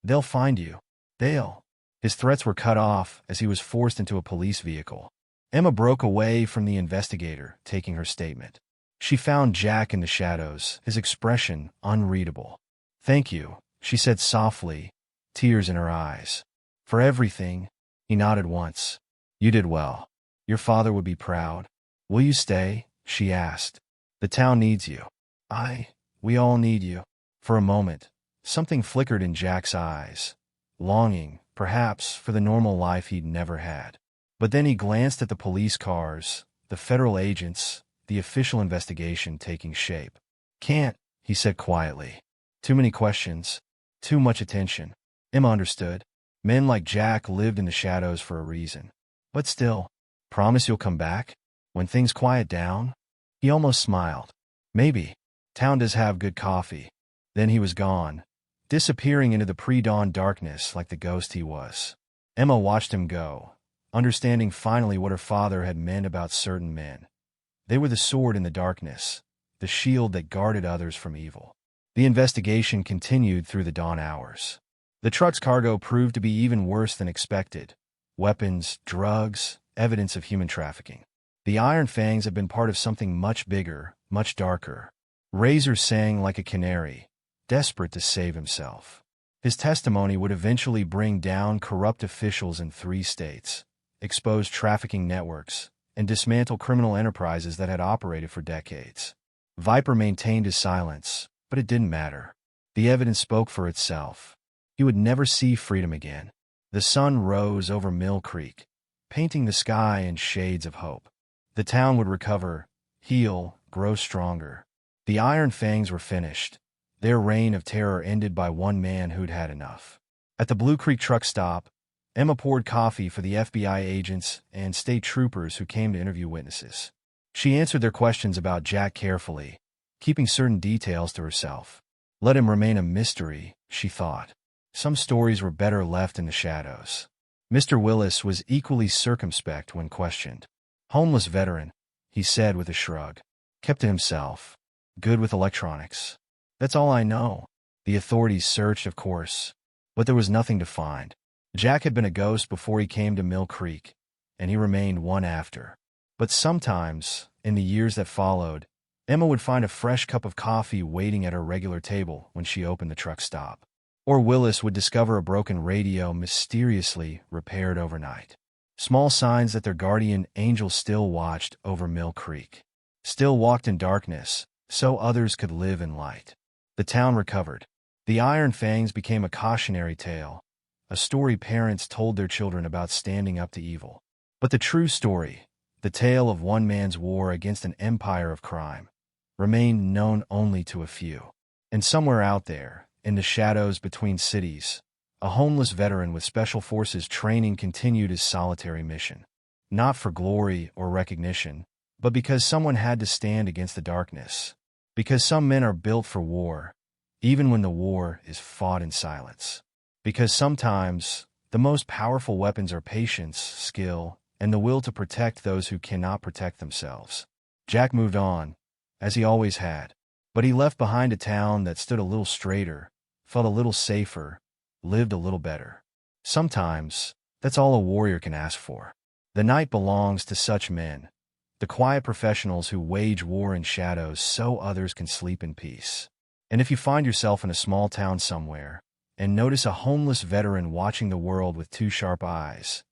They'll find you. They'll." His threats were cut off as he was forced into a police vehicle. Emma broke away from the investigator, taking her statement. She found Jack in the shadows, his expression unreadable. "Thank you," she said softly, tears in her eyes. "For everything." He nodded once. "You did well. Your father would be proud." "Will you stay?" she asked. "The town needs you." We all need you." For a moment, something flickered in Jack's eyes. Longing, perhaps, for the normal life he'd never had. But then he glanced at the police cars, the federal agents, the official investigation taking shape. "Can't," he said quietly. "Too many questions. Too much attention." Emma understood. Men like Jack lived in the shadows for a reason. But still, "Promise you'll come back? When things quiet down?" He almost smiled. "Maybe. Town does have good coffee." Then he was gone, disappearing into the pre-dawn darkness like the ghost he was. Emma watched him go, understanding finally what her father had meant about certain men. They were the sword in the darkness, the shield that guarded others from evil. The investigation continued through the dawn hours. The truck's cargo proved to be even worse than expected. Weapons, drugs, evidence of human trafficking. The Iron Fangs had been part of something much bigger, much darker. Razor sang like a canary, desperate to save himself. His testimony would eventually bring down corrupt officials in 3 states, expose trafficking networks, and dismantle criminal enterprises that had operated for decades. Viper maintained his silence, but it didn't matter. The evidence spoke for itself. He would never see freedom again. The sun rose over Mill Creek, painting the sky in shades of hope. The town would recover, heal, grow stronger. The Iron Fangs were finished, their reign of terror ended by one man who'd had enough. At the Blue Creek truck stop, Emma poured coffee for the FBI agents and state troopers who came to interview witnesses. She answered their questions about Jack carefully, keeping certain details to herself. Let him remain a mystery, she thought. Some stories were better left in the shadows. Mr. Willis was equally circumspect when questioned. Homeless veteran, he said with a shrug. Kept to himself. Good with electronics. That's all I know. The authorities searched, of course, but there was nothing to find. Jack had been a ghost before he came to Mill Creek, and he remained one after. But sometimes, in the years that followed, Emma would find a fresh cup of coffee waiting at her regular table when she opened the truck stop. Or Willis would discover a broken radio mysteriously repaired overnight. Small signs that their guardian angel still watched over Mill Creek. Still walked in darkness, so others could live in light. The town recovered. The Iron Fangs became a cautionary tale, a story parents told their children about standing up to evil. But the true story, the tale of one man's war against an empire of crime, remained known only to a few. And somewhere out there, in the shadows between cities, a homeless veteran with Special Forces training continued his solitary mission. Not for glory or recognition, but because someone had to stand against the darkness. Because some men are built for war, even when the war is fought in silence. Because sometimes, the most powerful weapons are patience, skill, and the will to protect those who cannot protect themselves. Jack moved on, as he always had. But he left behind a town that stood a little straighter, felt a little safer, lived a little better. Sometimes, that's all a warrior can ask for. The night belongs to such men, the quiet professionals who wage war in shadows so others can sleep in peace. And if you find yourself in a small town somewhere, and notice a homeless veteran watching the world with two sharp eyes,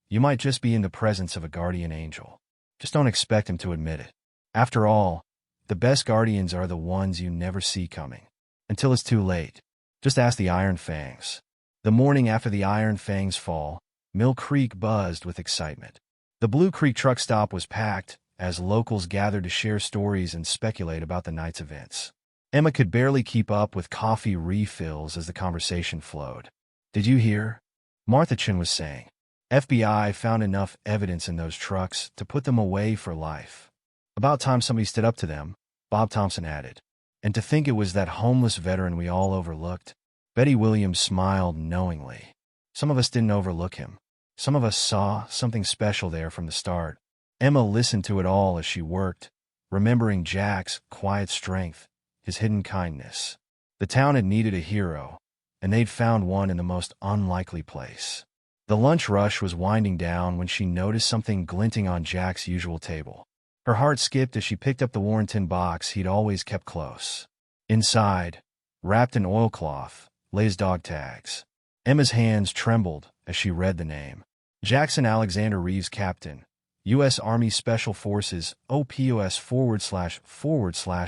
you might just be in the presence of a guardian angel. Just don't expect him to admit it. After all, the best guardians are the ones you never see coming. Until it's too late. Just ask the Iron Fangs. The morning after the Iron Fangs' fall, Mill Creek buzzed with excitement. The Blue Creek truck stop was packed as locals gathered to share stories and speculate about the night's events. Emma could barely keep up with coffee refills as the conversation flowed. Did you hear? Martha Chin was saying. FBI found enough evidence in those trucks to put them away for life. About time somebody stood up to them, Bob Thompson added. And to think it was that homeless veteran we all overlooked. Betty Williams smiled knowingly. Some of us didn't overlook him. Some of us saw something special there from the start. Emma listened to it all as she worked, remembering Jack's quiet strength, his hidden kindness. The town had needed a hero, and they'd found one in the most unlikely place. The lunch rush was winding down when she noticed something glinting on Jack's usual table. Her heart skipped as she picked up the worn tin box he'd always kept close. Inside, wrapped in oilcloth, lay his dog tags. Emma's hands trembled as she read the name. Jackson Alexander Reeves, Captain, U.S. Army Special Forces, OPOS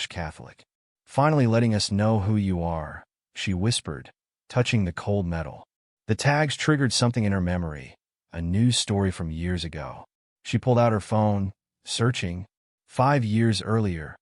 //Catholic. Finally letting us know who you are, she whispered, touching the cold metal. The tags triggered something in her memory, a news story from years ago. She pulled out her phone, searching. 5 years earlier,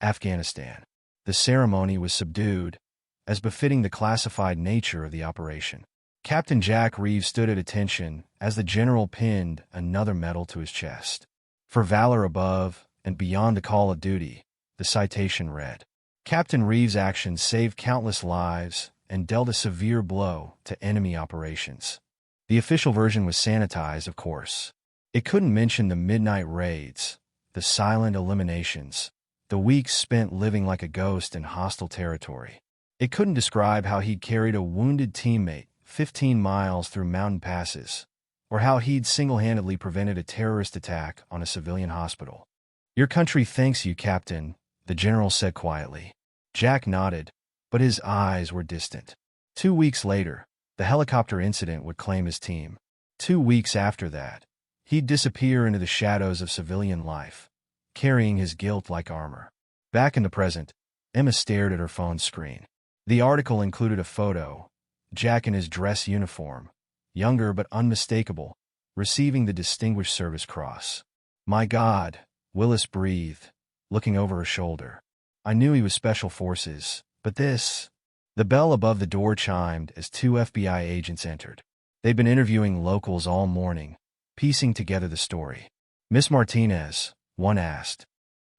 Afghanistan. The ceremony was subdued, as befitting the classified nature of the operation. Captain Jack Reeves stood at attention as the general pinned another medal to his chest. For valor above and beyond the call of duty, the citation read. Captain Reeves' actions saved countless lives and dealt a severe blow to enemy operations. The official version was sanitized, of course. It couldn't mention the midnight raids, the silent eliminations, the weeks spent living like a ghost in hostile territory. It couldn't describe how he'd carried a wounded teammate 15 miles through mountain passes, or how he'd single-handedly prevented a terrorist attack on a civilian hospital. Your country thanks you, Captain, the general said quietly. Jack nodded, but his eyes were distant. 2 weeks later, the helicopter incident would claim his team. 2 weeks after that, he'd disappear into the shadows of civilian life, carrying his guilt like armor. Back in the present, Emma stared at her phone screen. The article included a photo, Jack in his dress uniform, younger but unmistakable, receiving the Distinguished Service Cross. "My God," Willis breathed, looking over her shoulder. "I knew he was Special Forces, but this—" The bell above the door chimed as 2 FBI agents entered. They'd been interviewing locals all morning, piecing together the story. "Miss Martinez," one asked,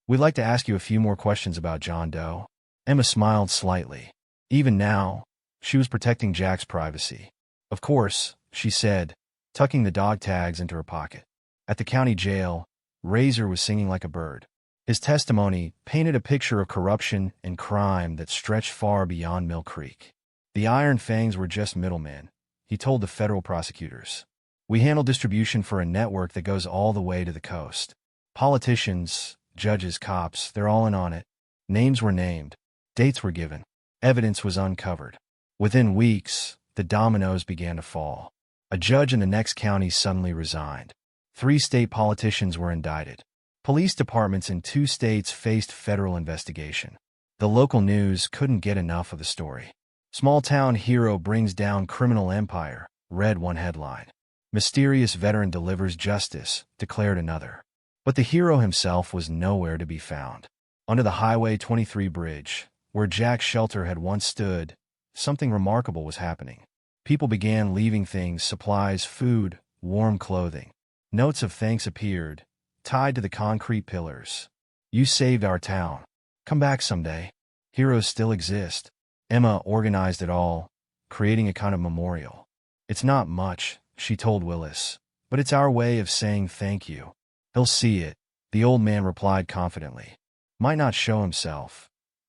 "we'd like to ask you a few more questions about John Doe." Emma smiled slightly. Even now, she was protecting Jack's privacy. "Of course," she said, tucking the dog tags into her pocket. At the county jail, Razor was singing like a bird. His testimony painted a picture of corruption and crime that stretched far beyond Mill Creek. The Iron Fangs were just middlemen, he told the federal prosecutors. "We handle distribution for a network that goes all the way to the coast. Politicians, judges, cops, they're all in on it. Names were named. Dates were given. Evidence was uncovered. Within weeks, the dominoes began to fall. A judge in the next county suddenly resigned. 3 state politicians were indicted. Police departments in 2 states faced federal investigation. The local news couldn't get enough of the story. 'Small-town hero brings down criminal empire,' read one headline. 'Mysterious veteran delivers justice,' declared another. But the hero himself was nowhere to be found. Under the Highway 23 bridge, where Jack's shelter had once stood, something remarkable was happening. People began leaving things, supplies, food, warm clothing. Notes of thanks appeared, tied to the concrete pillars. 'You saved our town. Come back someday. Heroes still exist.' Emma organized it all, creating a kind of memorial. 'It's not much,' she told Willis, 'but it's our way of saying thank you.' 'He'll see it,' the old man replied confidently. 'Might not show himself,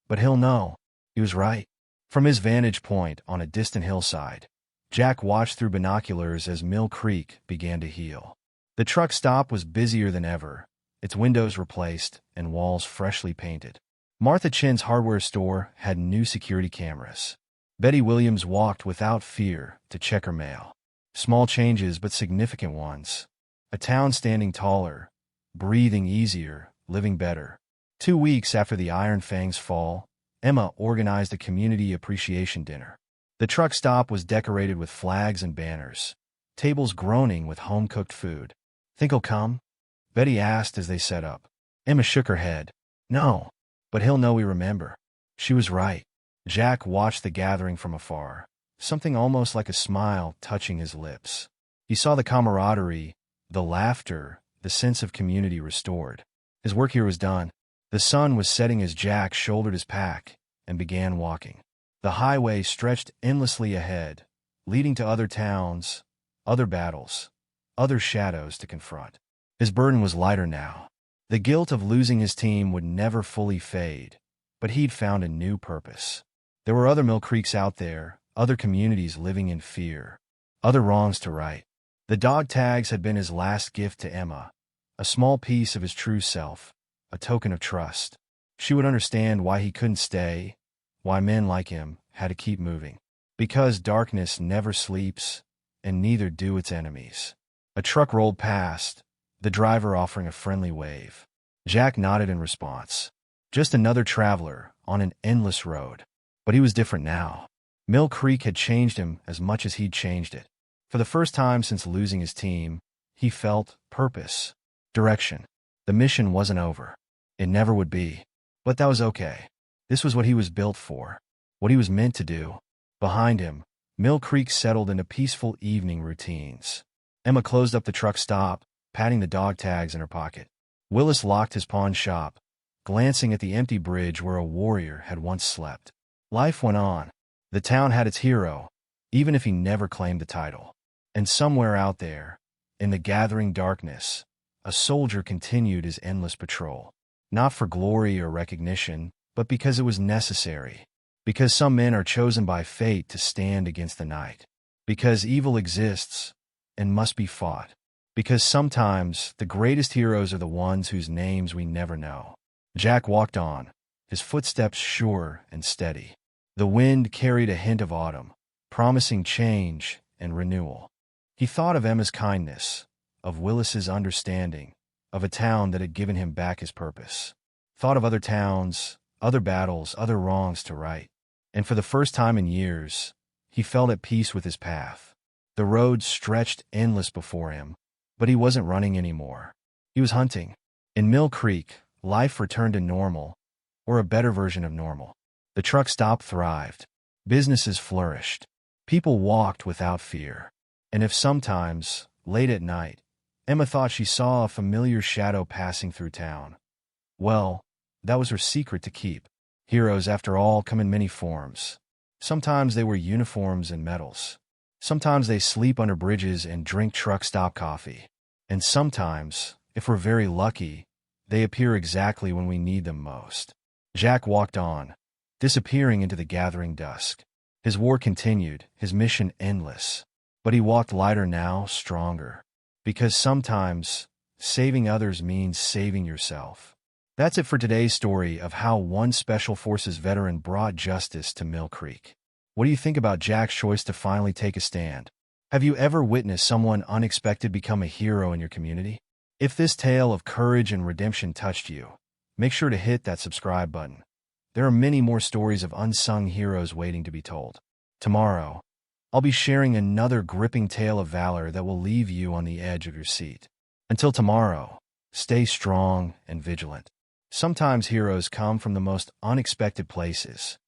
but he'll know.' He was right. From his vantage point on a distant hillside, Jack watched through binoculars as Mill Creek began to heal. The truck stop was busier than ever, its windows replaced and walls freshly painted. Martha Chin's hardware store had new security cameras. Betty Williams walked without fear to check her mail. Small changes but significant ones. A town standing taller, breathing easier, living better. 2 weeks after the Iron Fangs fall, Emma organized a community appreciation dinner. The truck stop was decorated with flags and banners, tables groaning with home-cooked food. "Think he'll come?" Betty asked as they set up. Emma shook her head. "No, but he'll know we remember." She was right. Jack watched the gathering from afar, something almost like a smile touching his lips. He saw the camaraderie, the laughter, the sense of community restored. His work here was done. The sun was setting as Jack shouldered his pack and began walking. The highway stretched endlessly ahead, leading to other towns, other battles, other shadows to confront. His burden was lighter now. The guilt of losing his team would never fully fade, but he'd found a new purpose. There were other Mill Creeks out there, other communities living in fear, other wrongs to right. The dog tags had been his last gift to Emma, a small piece of his true self, a token of trust. She would understand why he couldn't stay, why men like him had to keep moving. Because darkness never sleeps, and neither do its enemies. A truck rolled past, the driver offering a friendly wave. Jack nodded in response. Just another traveler on an endless road. But he was different now. Mill Creek had changed him as much as he'd changed it. For the first time since losing his team, he felt purpose, direction. The mission wasn't over. It never would be. But that was okay. This was what he was built for, what he was meant to do. Behind him, Mill Creek settled into peaceful evening routines. Emma closed up the truck stop, patting the dog tags in her pocket. Willis locked his pawn shop, glancing at the empty bridge where a warrior had once slept. Life went on. The town had its hero, even if he never claimed the title. And somewhere out there, in the gathering darkness, a soldier continued his endless patrol. Not for glory or recognition, but because it was necessary. Because some men are chosen by fate to stand against the night. Because evil exists and must be fought. Because sometimes the greatest heroes are the ones whose names we never know. Jack walked on, his footsteps sure and steady. The wind carried a hint of autumn, promising change and renewal. He thought of Emma's kindness, of Willis's understanding, of a town that had given him back his purpose. Thought of other towns, other battles, other wrongs to right. And for the first time in years, he felt at peace with his path. The road stretched endless before him, but he wasn't running anymore. He was hunting. In Mill Creek, life returned to normal, or a better version of normal. The truck stop thrived. Businesses flourished. People walked without fear. And if sometimes, late at night, Emma thought she saw a familiar shadow passing through town, well, that was her secret to keep. Heroes, after all, come in many forms. Sometimes they wear uniforms and medals. Sometimes they sleep under bridges and drink truck stop coffee. And sometimes, if we're very lucky, they appear exactly when we need them most. Jack walked on, disappearing into the gathering dusk. His war continued, his mission endless. But he walked lighter now, stronger. Because sometimes, saving others means saving yourself. That's it for today's story of how one Special Forces veteran brought justice to Mill Creek. What do you think about Jack's choice to finally take a stand? Have you ever witnessed someone unexpected become a hero in your community? If this tale of courage and redemption touched you, make sure to hit that subscribe button. There are many more stories of unsung heroes waiting to be told. Tomorrow, I'll be sharing another gripping tale of valor that will leave you on the edge of your seat. Until tomorrow, stay strong and vigilant. Sometimes heroes come from the most unexpected places,